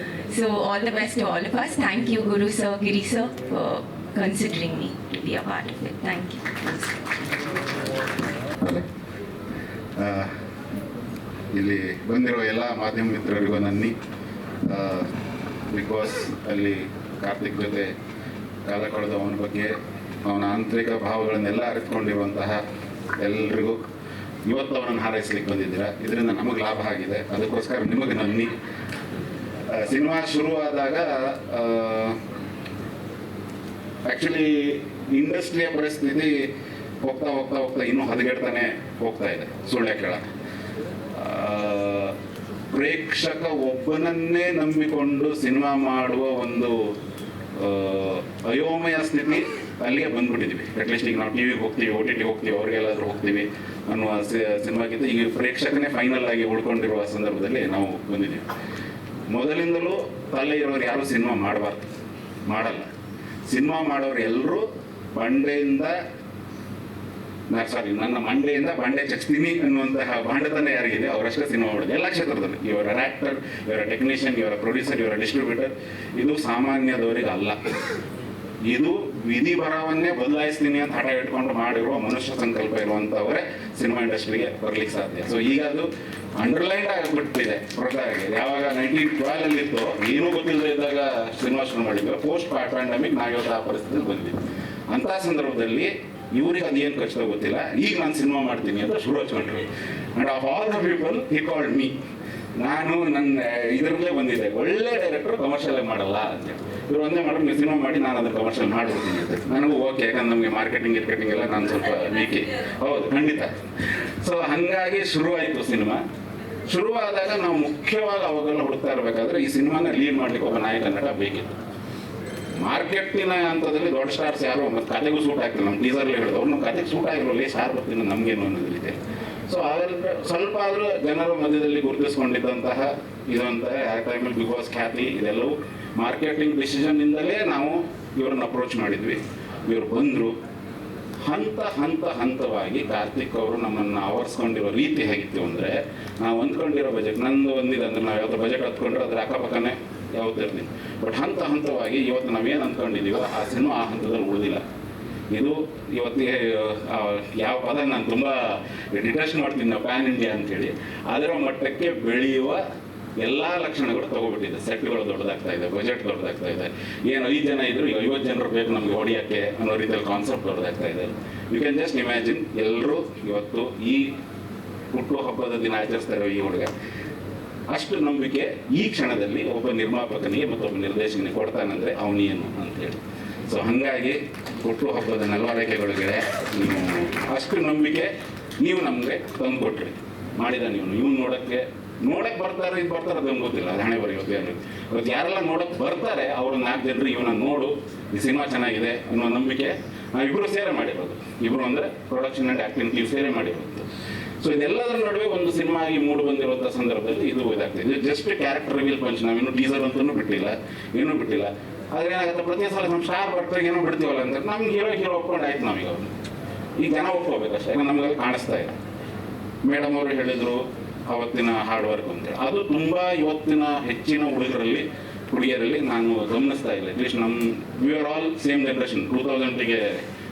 So all the best to all of us. Thank you Guru sir, Giri sir, for considering me to be a part of it. Thank you.
ಇಲ್ಲಿ ಬಂದಿರೋ ಎಲ್ಲ ಮಾಧ್ಯಮ ಮಿತ್ರರಿಗೂ ನನ್ನಿ. Big boss ಅಲ್ಲಿ ಕಾರ್ತಿಕ್ ಜೊತೆ ಕಾಲ ಕಳೆದ ಅವನ ಬಗ್ಗೆ, ಅವನ ಆಂತರಿಕ ಭಾವಗಳನ್ನೆಲ್ಲ ಅರಿತುಕೊಂಡಿರುವಂತಹ ಎಲ್ರಿಗೂ ಇವತ್ತು ಅವನನ್ನು ಹಾರೈಸ್ಲಿಕ್ಕೆ ಬಂದಿದ್ದೀರಾ. ಇದರಿಂದ ನಮಗೆ ಲಾಭ ಆಗಿದೆ, ಅದಕ್ಕೋಸ್ಕರ ನಿಮಗೆ ನನ್ನಿ. ಸಿನಿಮಾ ಶುರುವಾದಾಗ ಆ್ಯಕ್ಚುಲಿ ಇಂಡಸ್ಟ್ರಿಯ ಪರಿಸ್ಥಿತಿ ಹೋಗ್ತಾ ಹೋಗ್ತಾ ಹೋಗ್ತಾ ಇನ್ನೂ ಹದಗೆಡ್ತಾನೆ ಹೋಗ್ತಾ ಇದೆ. ಸುಳ್ಳೆ ಕೇಳ ಪ್ರೇಕ್ಷಕ ಒಬ್ಬನನ್ನೇ ನಂಬಿಕೊಂಡು ಸಿನಿಮಾ ಮಾಡುವ ಒಂದು ಅಯೋಮಯ ಸ್ಥಿತಿ ಅಲ್ಲಿಗೆ ಬಂದ್ಬಿಟ್ಟಿದ್ದೀವಿ. ಅಟ್ಲೀಸ್ಟ್ ಈಗ ನಾವು ಟಿವಿಗೆ ಹೋಗ್ತೀವಿ, OTT ಹೋಗ್ತೀವಿ, ಅವ್ರಿಗೆಲ್ಲಾದ್ರೂ ಹೋಗ್ತೀವಿ ಅನ್ನುವ ಸಿನಿಮಾಗಿಂತ ಈಗ ಪ್ರೇಕ್ಷಕನೇ ಫೈನಲ್ ಆಗಿ ಉಳ್ಕೊಂಡಿರುವ ಸಂದರ್ಭದಲ್ಲಿ ನಾವು ಬಂದಿದ್ದೀವಿ. ಮೊದಲಿಂದಲೂ ತಲೆ ಇರೋರು ಯಾರು ಸಿನಿಮಾ ಮಾಡಲ್ಲ. ಸಿನಿಮಾ ಮಾಡೋರು ಎಲ್ಲರೂ ನನ್ನ ಮಂಡೆಯಿಂದ ಬಂಡೆ ಚಚ್ತೀನಿ ಅನ್ನುವಂತಹ ಬಾಂಡತನ ಯಾರಿಗಿದೆ ಅವರಷ್ಟೇ ಸಿನಿಮಾ ಮಾಡೋದು. ಎಲ್ಲ ಕ್ಷೇತ್ರದಲ್ಲಿ ಇವರ ಆ್ಯಕ್ಟರ್, ಇವರ ಟೆಕ್ನಿಷಿಯನ್, ಇವರ ಪ್ರೊಡ್ಯೂಸರ್, ಇವರ ಡಿಸ್ಟ್ರಿಬ್ಯೂಟರ್. ಇದು ಸಾಮಾನ್ಯದವರಿಗೆ ಅಲ್ಲ. ಇದು ವಿಧಿ ಬರವನ್ನೇ ಬದಲಾಯಿಸ್ತೀನಿ ಅಂತ ಹಠ ಇಟ್ಕೊಂಡು ಮಾಡಿರುವ ಮನುಷ್ಯ ಸಂಕಲ್ಪ ಇರುವಂಥವರೇ ಸಿನಿಮಾ ಇಂಡಸ್ಟ್ರಿಗೆ ಬರ್ಲಿಕ್ಕೆ ಸಾಧ್ಯ. ಸೊ ಈಗ ಅದು ಅಂಡರ್ಲೈನ್ ಆಗಿಬಿಟ್ಟಿದೆ ಹೊರತಾಗಿ. ಯಾವಾಗ 1912 ಇತ್ತು, ಏನೂ ಗೊತ್ತಿಲ್ಲದೆ ಇದ್ದಾಗ ಸಿನಿಮಾ ಶುರು ಮಾಡಿದ್ವಿ. ಪೋಸ್ಟ್ ಪ್ಯಾಂಡಮಿಕ್ ನಾವಿವತ್ತು ಆ ಪರಿಸ್ಥಿತಿಗೆ ಬಂದಿದ್ವಿ. ಅಂತಹ ಸಂದರ್ಭದಲ್ಲಿ ಇವ್ರಿಗೆ ಅದೇನು ಕಷ್ಟ ಗೊತ್ತಿಲ್ಲ, ಈಗ ನಾನು ಸಿನಿಮಾ ಮಾಡ್ತೀನಿ ಅಂತ ಶುರು ಹಚ್ಕೊಂಡ್ರು. And of all the people he called me. ನಾನು ನನ್ನ ಇದರಲ್ಲೇ ಬಂದಿದ್ದೆ, ಒಳ್ಳೆ ಡೈರೆಕ್ಟರ್ ಕಮರ್ಷಿಯಲ್ಲೇ ಮಾಡಲ್ಲ ಅಂತ. ಇವ್ರು ಒಂದೇ ಮಾಡಿದ್ರೆ ನೀವು ಸಿನಿಮಾ ಮಾಡಿ, ನಾನು ಅದನ್ನು ಕಮರ್ಷಿಯಲ್ ಮಾಡ್ಬಿಡ್ತೀನಿ ಅಂತ. ನನಗೂ ಓಕೆ, ಯಾಕಂದ್ರೆ ನಮಗೆ ಮಾರ್ಕೆಟಿಂಗ್ ಎಲ್ಲ ನಾನು ಸ್ವಲ್ಪ ವೀಕೆ. ಹೌದು, ಖಂಡಿತ. ಸೊ ಹಾಗಾಗಿ ಶುರುವಾಯಿತು ಸಿನಿಮಾ. ಶುರುವಾದಾಗ ನಾವು ಮುಖ್ಯವಾಗಿ ಅವಾಗೆಲ್ಲ ಹುಡುಕ್ತಾ ಇರಬೇಕಾದ್ರೆ ಈ ಸಿನಿಮಾನ ಲೀಡ್ ಮಾಡ್ಲಿಕ್ಕೆ ಒಬ್ಬ ನಾಯಕ ನಟ ಬೇಕಿತ್ತು. ಮಾರ್ಕೆಟಿನ ಹಂತದಲ್ಲಿ ದೊಡ್ಡ ಸ್ಟಾರ್ಸ್ ಯಾರು ಮತ್ತು ಕತೆಗೂ ಸೂಟ್ ಆಗ್ತಿಲ್ಲ. ನಮ್ಮ ಟೀಸರ್ಲಿ ಹೇಳಿದ್ರು, ಅವ್ರನ್ನ ಕತೆಗೆ ಸೂಟ್ ಆಗಿರೋಲ್ಲ, ಸ್ಟಾರ್ ಬರ್ತೀನಿ ನಮಗೇನು ಅನ್ನೋದು ರೀತಿ. ಸೊ ಅದ್ರಲ್ಲಿ ಸ್ವಲ್ಪ ಆದರೂ ಜನರ ಮಧ್ಯದಲ್ಲಿ ಗುರುತಿಸ್ಕೊಂಡಿದ್ದಂತಹ ಇದಂತ ಆ ಟೈಮಲ್ಲಿ ಬಿಗ್ ಬಾಸ್ ಖ್ಯಾತಿ ಇದೆಲ್ಲವೂ ಮಾರ್ಕೆಟಿಂಗ್ ಡಿಸಿಷನ್ನಿಂದಲೇ ನಾವು ಇವ್ರನ್ನ ಅಪ್ರೋಚ್ ಮಾಡಿದ್ವಿ. ಇವರು ಬಂದರು. ಹಂತವಾಗಿ ಕಾರ್ತಿಕ್ ಅವರು ನಮ್ಮನ್ನು ಆವರಿಸ್ಕೊಂಡಿರೋ ರೀತಿ ಹೇಗಿತ್ತು ಅಂದರೆ, ನಾವು ಅಂದ್ಕೊಂಡಿರೋ ಬಜೆಟ್ ನಂದು ಒಂದಿದೆ ಅಂದರೆ ನಾವು ಯಾವ್ದು ಬಜೆಟ್ ಹತ್ಕೊಂಡ್ರೆ ಅದ್ರ ಅಕ್ಕಪಕ್ಕನೇ ಯಾವತ್ತೂ ಇರ್ತೀವಿ. ಬಟ್ ಹಂತವಾಗಿ ಇವತ್ತು ನಾವೇನು ಅಂದ್ಕೊಂಡಿದ್ದೀವೋ ಆ ಸಿನಿಮಾ ಆ ಹಂತದಲ್ಲಿ ಉಳಿದಿಲ್ಲ. ಇದು ಇವತ್ತಿಗೆ ಯಾವ ಪದ ನಾನು ತುಂಬ ಡಿಟೆಸ್ಟ್ ಮಾಡ್ತೀನಿ, ನಾವು ಪ್ಯಾನ್ ಇಂಡಿಯಾ ಅಂತೇಳಿ. ಅದರ ಮಟ್ಟಕ್ಕೆ ಬೆಳೆಯುವ ಎಲ್ಲ ಲಕ್ಷಣಗಳು ತಗೋಬಿಟ್ಟಿದೆ. ಸೆಟ್ಗಳು ದೊಡ್ಡದಾಗ್ತಾ ಇದೆ, ಬಜೆಟ್ ದೊಡ್ಡದಾಗ್ತಾ ಇದೆ. ಏನು 5 ಜನ ಇದ್ರು, ಈಗ 50 ಜನರು ಬೇಕು ನಮಗೆ ಹೊಡಿಯೋಕ್ಕೆ ಅನ್ನೋ ರೀತಿಯಲ್ಲಿ ಕಾನ್ಸೆಪ್ಟ್ ದೊಡ್ಡದಾಗ್ತಾ ಇದೆ. ಯು ಕ್ಯಾನ್ ಜಸ್ಟ್ ಇಮ್ಯಾಜಿನ್, ಎಲ್ಲರೂ ಇವತ್ತು ಈ ಹುಟ್ಟುಹಬ್ಬದ ದಿನ ಆಚರಿಸ್ತಾ ಇರೋ ಈ ಹುಡುಗ ಅಷ್ಟು ನಂಬಿಕೆ ಈ ಕ್ಷಣದಲ್ಲಿ ಒಬ್ಬ ನಿರ್ಮಾಪಕನಿಗೆ ಮತ್ತು ಒಬ್ಬ ನಿರ್ದೇಶಕನಿಗೆ ಕೊಡ್ತಾನಂದರೆ ಅವನೇನು ಅಂತೇಳಿ. ಸೊ ಹಾಗಾಗಿ ಹುಟ್ಟುಹಬ್ಬದ ನಲ್ವರಕೆಗಳಿಗೆ ನೀವು ಅಷ್ಟು ನಂಬಿಕೆ ನೀವು ನಮಗೆ ತಂದು ಕೊಟ್ರಿ. ಮಾಡಿದ ನೀವು ನೋಡೋಕ್ಕೆ ಬರ್ತಾರೆ, ಇದು ಬರ್ತಾರೆ ಅದು ನಮ್ಗೆ ಗೊತ್ತಿಲ್ಲ, ಅದು ಹಣೆ ಬರೆಯೋದು ಏನು. ಇವತ್ತು ಯಾರೆಲ್ಲ ನೋಡೋಕ್ಕೆ ಬರ್ತಾರೆ ಅವರು 4 ಜನರು ಇವನ್ನ ನೋಡು, ಈ ಸಿನಿಮಾ ಚೆನ್ನಾಗಿದೆ ಅನ್ನೋ ನಂಬಿಕೆ ನಾವಿಬ್ಬರು ಸೇರೆ ಮಾಡಿರೋದು. ಇಬ್ಬರು ಅಂದರೆ ಪ್ರೊಡಕ್ಷನ್ ಆ್ಯಂಡ್ ಆ್ಯಕ್ಟಿಂಗ್ ಟೀಮ್ ಸೇರೆ ಮಾಡಿರೋದು. ಸೊ ಇದೆಲ್ಲದರ ನಡುವೆ ಒಂದು ಸಿನಿಮಾ ಆಗಿ ಮೂಡು ಬಂದಿರುವಂಥ ಸಂದರ್ಭದಲ್ಲಿ ಇದು ಇದಾಗ್ತದೆ. ಇದು ಜಸ್ಟ್ ಕ್ಯಾರೆಕ್ಟರ್ ರಿವೀಲ್ ಪಂಚ್. ನಾವೇನು ಟೀಸರ್ ಅಂತಲೂ ಬಿಟ್ಟಿಲ್ಲ, ಏನೂ ಬಿಟ್ಟಿಲ್ಲ. ಆದ್ರೆ ಏನಾಗುತ್ತೆ, ಪ್ರತಿ ಸಲ ನಮ್ಮ ಸ್ಟಾರ್ ಬರ್ತಾರೆ ಏನೋ ಬಿಡ್ತೀವಲ್ಲ ಅಂತ ನಮ್ಗೆ ಹೀರೋ ಒಪ್ಕೊಂಡು ಆಯ್ತು ನಾವೀಗ ಅವ್ರು. ಈಗ ಜನ ಒಪ್ಕೋಬೇಕಷ್ಟೇ, ನಮ್ಗೆ ಅಲ್ಲಿ ಕಾಣಿಸ್ತಾ ಇದೆ. ಮೇಡಮ್ ಅವರು ಹೇಳಿದರು ಅವತ್ತಿನ ಹಾರ್ಡ್ ವರ್ಕ್ ಅಂತೇಳಿ, ಅದು ತುಂಬ ಇವತ್ತಿನ ಹೆಚ್ಚಿನ ಹುಡುಗಿಯರಲ್ಲಿ ನಾನು ಗಮನಿಸ್ತಾ ಇಲ್ಲ. At least we are all same generation, 2000ಗೆ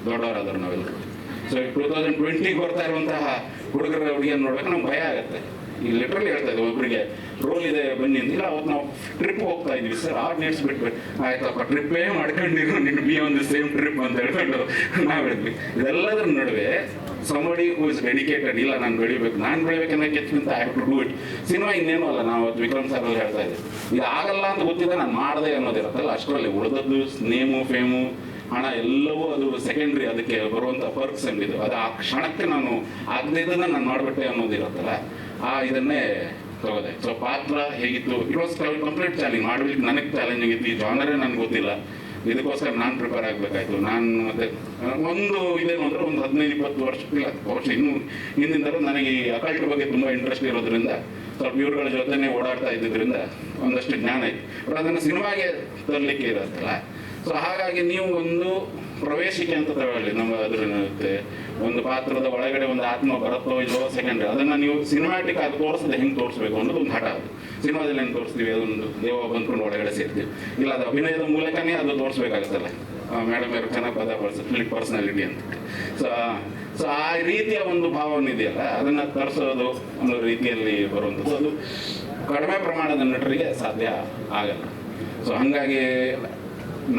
ದೊಡ್ಡವರಾದರು ನಾವೆಲ್ಲರೂ. ಸೊ 2020ಗೆ ಬರ್ತಾ ಇರುವಂತಹ ಹುಡುಗಿಯನ್ನು ನೋಡ್ಬೇಕು ನಮ್ಗೆ ಭಯ ಆಗುತ್ತೆ. ಈಗ ಲಿಟ್ರಲಿ ಹೇಳ್ತಾ ಇದ್ದೀವಿ, ಒಬ್ಬರಿಗೆ ರೋಲ್ ಇದೆ ಬನ್ನಿ ಅಂತಿಲ್ಲ. ಅವತ್ತು ನಾವು ಟ್ರಿಪ್ ಹೋಗ್ತಾ ಇದ್ವಿ ಸರ್, 6 ಡೇಟ್ಸ್ ಬಿಟ್ಬಿಟ್ಟು ಆಯ್ತಪ್ಪ ಟ್ರಿಪ್ಪೇ ಮಾಡ್ಕೊಂಡಿರೋ ನಿನ್ನ ಬಿ ಒಂದು ಸೇಮ್ ಟ್ರಿಪ್ ಅಂತ ಹೇಳ್ಕೊಂಡು ನಾವು ಹೇಳಿದ್ವಿ. ಇದೆಲ್ಲದರ ನಡುವೆ somebody who is dedicated, ಇಲ್ಲ ನಾನು ಬೆಳಿಬೇಕನ್ನೋಕ್ಕಿಂತ I have to do it. Cinema ಇನ್ನೇನು ಅಲ್ಲ, ನಾವು ವಿಕ್ರಮ್ ಸರ್ ಅಲ್ಲಿ ಹೇಳ್ತಾ ಇದ್ದೀವಿ, ಇದು ಆಗಲ್ಲ ಅಂತ ಗೊತ್ತಿದೆ, ನಾನು ಮಾಡಿದೆ ಅನ್ನೋದಿರುತ್ತಲ್ಲ ಅಷ್ಟರಲ್ಲಿ. ಉಳಿದದ್ದು ನೇಮು ಫೇಮು ಹಣ ಎಲ್ಲವೂ ಅದು ಸೆಕೆಂಡ್ರಿ, ಅದಕ್ಕೆ ಬರುವಂಥ ಪರ್ಕ್ಸ್ ಎಂದಿದ್ದು ಅದು ಆ ಕ್ಷಣಕ್ಕೆ ನಾನು ಆಗದಿದ್ದನ್ನು ನಾನು ಮಾಡಿಬಿಟ್ಟೆ ಅನ್ನೋದಿರುತ್ತಲ್ಲ, ಇದನ್ನೇ ತಗೋದೆ. ಸೊ ಪಾತ್ರ ಹೇಗಿತ್ತು, ಇಟ್ ವಾಸ್ ಕಂಪ್ಲೀಟ್ ಚಾಲೆಂಜ್. ಮಾಡಲಿಕ್ಕೆ ನನಗೆ ಚಾಲೆಂಜಿಂಗ್ ಇತ್ತು, ಈ ಜಾನರೇ ನನಗೆ ಗೊತ್ತಿಲ್ಲ, ಇದಕ್ಕೋಸ್ಕರ ನಾನು ಪ್ರಿಪೇರ್ ಆಗಬೇಕಾಯ್ತು. ನಾನು ಮತ್ತೆ ಒಂದು ಇದೇನು ಅಂದರೆ ಒಂದು 15-20 ವರ್ಷ ಇನ್ನೂ ಹಿಂದಿಂದಲೂ ನನಗೆ ಈ ಅಕಲ್ಟ್ ಬಗ್ಗೆ ತುಂಬ ಇಂಟ್ರೆಸ್ಟ್ ಇರೋದ್ರಿಂದ ಸ್ವಲ್ಪ ಇವ್ರುಗಳ ಜೊತೆನೇ ಓಡಾಡ್ತಾ ಇದ್ದಿದ್ದರಿಂದ ಒಂದಷ್ಟು ಜ್ಞಾನ ಇತ್ತು. ಬಟ್ ಅದನ್ನು ಸಿನಿಮಾಗೆ ತರಲಿಕ್ಕೆ ಇರುತ್ತಲ್ಲ, ಸೊ ಹಾಗಾಗಿ ನೀವು ಒಂದು ಪ್ರವೇಶಿಕೆ ಅಂತ ತಗೊಳ್ಳಿ. ನಮ್ಮ ಅದ್ರ ಒಂದು ಪಾತ್ರದ ಒಳಗಡೆ ಒಂದು ಆತ್ಮ ಬರುತ್ತೋ ಇಲ್ಲೋ ಸೆಕೆಂಡ್ರಿ, ಅದನ್ನು ನೀವು ಸಿನಿಮ್ಯಾಟಿಕ್ ಆಗಿ ತೋರಿಸದೆ ಹೆಂಗೆ ತೋರಿಸ್ಬೇಕು ಅನ್ನೋದು ಒಂದು ಹಠ. ಅದು ಸಿನಿಮಾದಲ್ಲಿ ಹೆಂಗೆ ತೋರಿಸ್ತೀವಿ, ಅದೊಂದು ದೇವ ಬಂದ್ಕೊಂಡು ಒಳಗಡೆ ಸೇರ್ತೀವಿ, ಇಲ್ಲ ಅದು ಅಭಿನಯದ ಮೂಲಕನೇ ಅದು ತೋರಿಸ್ಬೇಕಾಗುತ್ತಲ್ಲ. ಮೇಡಮ್ ಅವರು ಚೆನ್ನಾಗಿ ಪದ ಬಳಸಿ ಪರ್ಸನಾಲಿಟಿ ಅಂತ. ಸೊ ಆ ರೀತಿಯ ಒಂದು ಭಾವನೆ ಇದೆಯಲ್ಲ, ಅದನ್ನು ತರಿಸೋದು ಅನ್ನೋ ರೀತಿಯಲ್ಲಿ ಬರುವಂಥದ್ದು ಅದು ಕಡಿಮೆ ಪ್ರಮಾಣದ ನಟರಿಗೆ ಸಾಧ್ಯ ಆಗಲ್ಲ. ಸೊ ಹಾಗಾಗಿ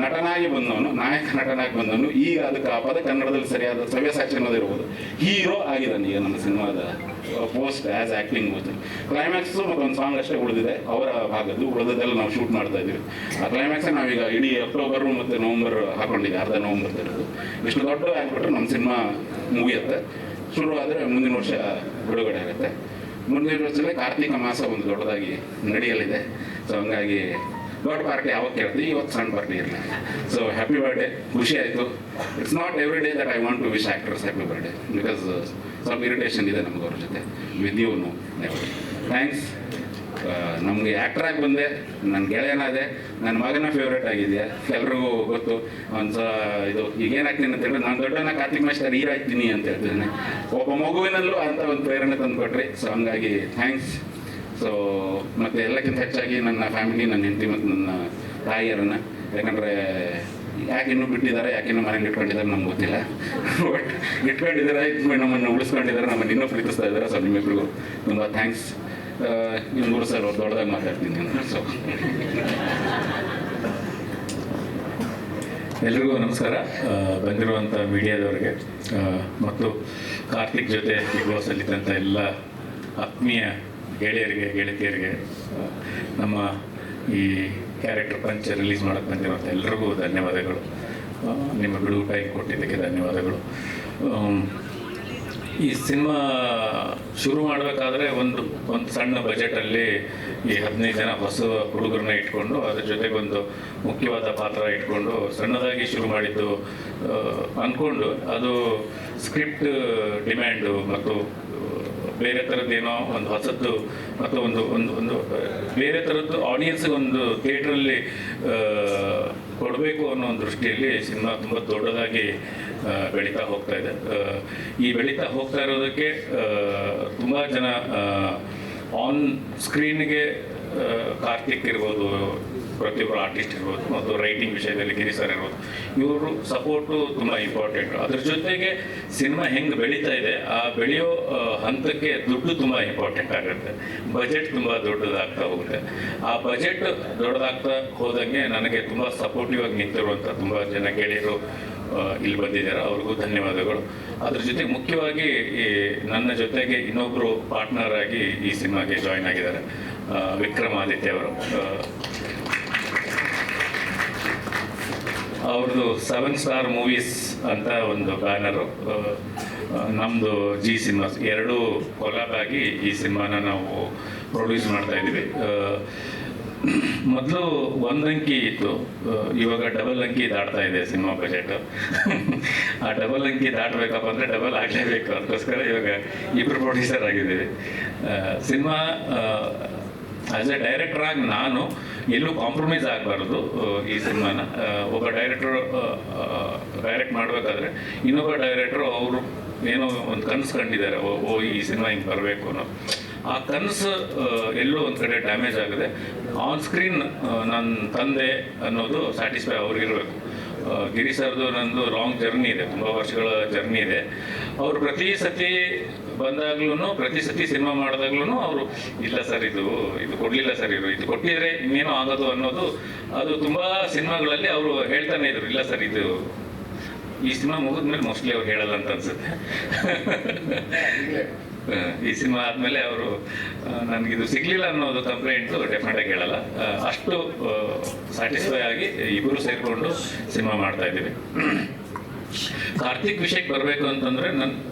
ನಟನಾಗಿ ಬಂದವನು, ನಾಯಕ ನಟನಾಗಿ ಬಂದವನು, ಈಗ ಅದಕ್ಕೆ ಆ ಪದ ಕನ್ನಡದಲ್ಲಿ ಸರಿಯಾದ ಸವ್ಯಸಾಚಿ ಅನ್ನೋದಿರ್ಬೋದು, ಹೀರೋ ಆಗಿದ್ದಾನೆ ಈಗ ನಮ್ಮ ಸಿನಿಮಾದ ಪೋಸ್ಟ್ ಆ್ಯಸ್ ಆ್ಯಕ್ಟಿಂಗ್ ಹೋಗ್ತೀನಿ. ಕ್ಲೈಮ್ಯಾಕ್ಸು ಮತ್ತು ಒಂದು ಸಾಂಗ್ ಅಷ್ಟೇ ಉಳಿದಿದೆ ಅವರ ಭಾಗದ್ದು, ಉಳಿದದೆಲ್ಲ ನಾವು ಶೂಟ್ ಮಾಡ್ತಾ ಇದ್ದೀವಿ. ಆ ಕ್ಲೈಮ್ಯಾಕ್ಸೇ ನಾವೀಗ ಇಡೀ ಅಕ್ಟೋಬರ್ ಮತ್ತು ನವಂಬರ್ ಹಾಕೊಂಡಿದ್ದೀವಿ, ಅರ್ಧ ನವಂಬರ್ ತರೋದು. ಇಷ್ಟು ದೊಡ್ಡ ಆಗಿಬಿಟ್ರೆ ನಮ್ಮ ಸಿನಿಮಾ ಮುಗಿಯುತ್ತೆ. ಶುರು ಆದರೆ ಮುಂದಿನ ವರ್ಷ ಬಿಡುಗಡೆ ಆಗುತ್ತೆ. ಮುಂದಿನ ವರ್ಷದಲ್ಲೇ ಕಾರ್ತಿಕ ಮಾಸ ಒಂದು ದೊಡ್ಡದಾಗಿ ನಡೆಯಲಿದೆ. ಸೊ ಹಂಗಾಗಿ ದೊಡ್ಡ ಪಾರ್ಟಿ ಯಾವಾಗ ಕೇಳ್ತೀವಿ, ಇವತ್ತು ಸಣ್ಣ ಪಾರ್ಟಿ ಇರಲಿ. ಸೊ ಹ್ಯಾಪಿ ಬರ್ಡೇ, ಖುಷಿ ಆಯಿತು. It's not every day that I want to wish actors happy birthday, because ಸ್ವಲ್ಪ ಇರಿಟೇಷನ್ ಇದೆ ನಮ್ಗೆ ಅವ್ರ ಜೊತೆ. With you know never. Thanks. ನಮಗೆ ಆ್ಯಕ್ಟ್ರಾಗಿ ಬಂದೆ, ನನ್ನ ಗೆಳೆಯನಾದೆ, ನನ್ನ ಮಗನ ಫೇವ್ರೇಟ್ ಆಗಿದೆಯಾ ಎಲ್ರಿಗೂ ಗೊತ್ತು. ಒಂದು ಇದು ಈಗೇನಾಗ್ತೀನಿ ಅಂತ ಹೇಳಿದ್ರೆ, ನಾನು ದೊಡ್ಡವನ್ನ ಕಾರ್ತಿಕ್ ಮಾಸ್ಟರ್ ಹೀರಾಗ್ತೀನಿ ಅಂತ ಹೇಳ್ತಿದ್ದೇನೆ. ಒಬ್ಬ ಮಗುವಿನಲ್ಲೂ ಅಂತ ಒಂದು ಪ್ರೇರಣೆ ತಂದು ಕೊಟ್ರಿ. ಸೊ ಹಂಗಾಗಿ ಥ್ಯಾಂಕ್ಸ್. ಸೊ ಮತ್ತು ಎಲ್ಲಕ್ಕಿಂತ ಹೆಚ್ಚಾಗಿ ನನ್ನ ಫ್ಯಾಮಿಲಿ, ನನ್ನ ಹೆಂಡತಿ ಮತ್ತು ನನ್ನ ತಾಯಿಯರನ್ನು, ಯಾಕಂದರೆ ಯಾಕೆ ಇನ್ನೂ ಬಿಟ್ಟಿದ್ದಾರೆ, ಯಾಕೆ ಇನ್ನೂ ಮನೇಲಿ ಇಟ್ಕೊಂಡಿದ್ದಾರೆ ನಮ್ಗೆ ಗೊತ್ತಿಲ್ಲ. ಬಟ್ ಇಟ್ಕೊಂಡಿದ್ದಾರೆ, ನಮ್ಮನ್ನು ಉಳಿಸ್ಕೊಂಡಿದ್ದಾರೆ, ನಮ್ಮನ್ನು ಇನ್ನೂ ಪ್ರೀತಿಸ್ತಾ ಇದ್ದಾರೆ. ಸೊ ನಿಮ್ಮಿಬ್ಬರಿಗೂ ತುಂಬ ಥ್ಯಾಂಕ್ಸ್. ನಿಮ್ಮ ಗುರು ಸರ್ ಅವ್ರು ದೊಡ್ಡದಾಗಿ ಮಾತಾಡ್ತೀನಿ ನಾನು. ಸೊ
ಎಲ್ರಿಗೂ ನಮಸ್ಕಾರ. ಬಂದಿರುವಂಥ ಮೀಡಿಯಾದವ್ರಿಗೆ ಮತ್ತು ಕಾರ್ತಿಕ್ ಜೊತೆ ಬಿಗ್ ಬಾಸಲ್ಲಿದ್ದಂಥ ಎಲ್ಲ ಆತ್ಮೀಯ ಗೆಳೆಯರಿಗೆ, ಗೆಳತಿಯರಿಗೆ, ನಮ್ಮ ಈ ಕ್ಯಾರೆಕ್ಟರ್ ಪಂಚ್ ರಿಲೀಸ್ ಮಾಡೋಕ್ಕೆ ಬಂದಿರುವಂಥ ಎಲ್ರಿಗೂ ಧನ್ಯವಾದಗಳು. ನಿಮ್ಮ ಬಿಡುವು ಟೈಮ್ ಕೊಟ್ಟಿದ್ದಕ್ಕೆ ಧನ್ಯವಾದಗಳು. ಈ ಸಿನಿಮಾ ಶುರು ಮಾಡಬೇಕಾದ್ರೆ ಒಂದು ಸಣ್ಣ ಬಜೆಟಲ್ಲಿ ಈ 15 ಜನ ಹೊಸ ಹುಡುಗರನ್ನ ಇಟ್ಕೊಂಡು, ಅದ್ರ ಜೊತೆಗೆ ಒಂದು ಮುಖ್ಯವಾದ ಪಾತ್ರ ಇಟ್ಕೊಂಡು ಸಣ್ಣದಾಗಿ ಶುರು ಮಾಡಿದ್ದು ಅಂದ್ಕೊಂಡು, ಅದು ಸ್ಕ್ರಿಪ್ಟ್ ಡಿಮ್ಯಾಂಡು ಮತ್ತು ಬೇರೆ ಥರದ್ದೇನೋ ಒಂದು ಹೊಸದ್ದು ಮತ್ತು ಒಂದು ಒಂದು ಒಂದು ಬೇರೆ ಥರದ್ದು ಆಡಿಯನ್ಸ್ಗೆ ಒಂದು ಥಿಯೇಟ್ರಲ್ಲಿ ಕೊಡಬೇಕು ಅನ್ನೋ ಒಂದು ದೃಷ್ಟಿಯಲ್ಲಿ ಸಿನಿಮಾ ತುಂಬ ದೊಡ್ಡದಾಗಿ ಬೆಳೀತಾ ಹೋಗ್ತಾ ಇದೆ. ಈ ಬೆಳೀತಾ ಹೋಗ್ತಾ ಇರೋದಕ್ಕೆ ತುಂಬ ಜನ ಆನ್ ಸ್ಕ್ರೀನ್ಗೆ ಕಾರ್ತಿಕ್ ಇರ್ಬೋದು, ಪ್ರತಿಯೊಬ್ಬರು ಆರ್ಟಿಸ್ಟ್ ಇರ್ಬೋದು, ಮತ್ತು ರೈಟಿಂಗ್ ವಿಷಯದಲ್ಲಿ ಗಿರಿ ಸರ್ ಇರ್ಬೋದು, ಇವರು ಸಪೋರ್ಟು ತುಂಬ ಇಂಪಾರ್ಟೆಂಟ್. ಅದ್ರ ಜೊತೆಗೆ ಸಿನಿಮಾ ಹೆಂಗೆ ಬೆಳೀತಾ ಇದೆ, ಆ ಬೆಳೆಯೋ ಹಂತಕ್ಕೆ ದುಡ್ಡು ತುಂಬ ಇಂಪಾರ್ಟೆಂಟ್ ಆಗುತ್ತೆ. ಬಜೆಟ್ ತುಂಬ ದೊಡ್ಡದಾಗ್ತಾ ಹೋಗುತ್ತೆ. ಆ ಬಜೆಟ್ ದೊಡ್ಡದಾಗ್ತಾ ಹೋದಂಗೆ ನನಗೆ ತುಂಬ ಸಪೋರ್ಟಿವ್ ಆಗಿ ನಿಂತಿರುವಂಥ ತುಂಬ ಜನ ಗೆಳೆಯರು ಇಲ್ಲಿ ಬಂದಿದ್ದಾರೆ, ಅವ್ರಿಗೂ ಧನ್ಯವಾದಗಳು. ಅದ್ರ ಜೊತೆಗೆ ಮುಖ್ಯವಾಗಿ ನನ್ನ ಜೊತೆಗೆ ಇನ್ನೊಬ್ಬರು ಪಾರ್ಟ್ನರ್ ಆಗಿ ಈ ಸಿನಿಮಾಗೆ ಜಾಯ್ನ್ ಆಗಿದ್ದಾರೆ, ವಿಕ್ರಮಾದಿತ್ಯ ಅವರು. ಅವ್ರದ್ದು 7 ಸ್ಟಾರ್ ಮೂವೀಸ್ ಅಂತ ಒಂದು ಬ್ಯಾನರು, ನಮ್ಮದು ಜಿ ಸಿನಿಮಾಸ್, ಎರಡೂ ಕೊಲಾಬ್ ಆಗಿ ಈ ಸಿನಿಮಾನ ನಾವು ಪ್ರೊಡ್ಯೂಸ್ ಮಾಡ್ತಾ ಇದ್ದೀವಿ. ಮೊದಲು 1 ಅಂಕಿ ಇತ್ತು, ಇವಾಗ ಡಬಲ್ ಅಂಕಿ ದಾಟ್ತಾ ಇದೆ ಸಿನಿಮಾ ಬಜೆಟ್. ಆ ಡಬಲ್ ಅಂಕಿ ದಾಟಬೇಕಪ್ಪ ಅಂದರೆ ಡಬಲ್ ಆಗಲೇಬೇಕು, ಅದಕ್ಕೋಸ್ಕರ ಇವಾಗ ಇಬ್ಬರು ಪ್ರೊಡ್ಯೂಸರ್ ಆಗಿದ್ದೀವಿ. ಸಿನಿಮಾ ಆ್ಯಸ್ ಎ ಡೈರೆಕ್ಟರ್ ಆಗಿ ನಾನು ಎಲ್ಲೂ ಕಾಂಪ್ರಮೈಸ್ ಆಗಬಾರ್ದು ಈ ಸಿನಿಮಾನ. ಒಬ್ಬ ಡೈರೆಕ್ಟರ್ ಡೈರೆಕ್ಟ್ ಮಾಡಬೇಕಾದ್ರೆ ಇನ್ನೊಬ್ಬ ಡೈರೆಕ್ಟರು ಅವರು ಏನೋ ಒಂದು ಕನಸು ಕಂಡಿದ್ದಾರೆ, ಈ ಸಿನಿಮಾ ಹಿಂಗೆ ಬರಬೇಕು ಅನ್ನೋ ಆ ಕನಸು ಎಲ್ಲೋ ಒಂದು ಕಡೆ ಡ್ಯಾಮೇಜ್ ಆಗಿದೆ. ಆನ್ ಸ್ಕ್ರೀನ್ ನನ್ನ ತಂದೆ ಅನ್ನೋದು ಸ್ಯಾಟಿಸ್ಫೈ ಅವ್ರಿಗಿರಬೇಕು. ಗಿರಿ ಸರ್ದು ನಂದು ಲಾಂಗ್ ಜರ್ನಿ ಇದೆ, ತುಂಬ ವರ್ಷಗಳ ಜರ್ನಿ ಇದೆ. ಅವರು ಪ್ರತಿ ಸತಿ ಬಂದಾಗ್ಲೂ, ಪ್ರತಿ ಸತಿ ಸಿನಿಮಾ ಮಾಡಿದಾಗ್ಲೂ ಅವರು ಇಲ್ಲ ಸರ್ ಇದು ಕೊಡಲಿಲ್ಲ ಸರ್, ಇದು ಕೊಟ್ಟಿದ್ರೆ ಇನ್ನೇನೋ ಆಗೋದು ಅನ್ನೋದು ಅದು ತುಂಬ ಸಿನಿಮಾಗಳಲ್ಲಿ ಅವರು ಹೇಳ್ತಾನೆ ಇದ್ರು. ಇಲ್ಲ ಸರ್ ಇದು ಈ ಸಿನಿಮಾ ಮುಗಿದ್ಮೇಲೆ ಮೋಸ್ಟ್ಲಿ ಅವ್ರು ಹೇಳಲ್ಲ ಅಂತ ಅನ್ಸುತ್ತೆ. ಈ ಸಿನಿಮಾ ಆದಮೇಲೆ ಅವರು ನನಗಿದು ಸಿಗಲಿಲ್ಲ ಅನ್ನೋದು ಕಂಪ್ಲೇಂಟು ಡೆಫಿನೆಟಾಗಿ ಹೇಳಲ್ಲ. ಅಷ್ಟು ಸ್ಯಾಟಿಸ್ಫೈ ಆಗಿ ಇಬ್ಬರು ಸೇರಿಕೊಂಡು ಸಿನಿಮಾ ಮಾಡ್ತಾ ಇದ್ದೀವಿ. ಕಾರ್ತಿಕ್ ವಿಷಯಕ್ಕೆ ಬರಬೇಕು ಅಂತಂದರೆ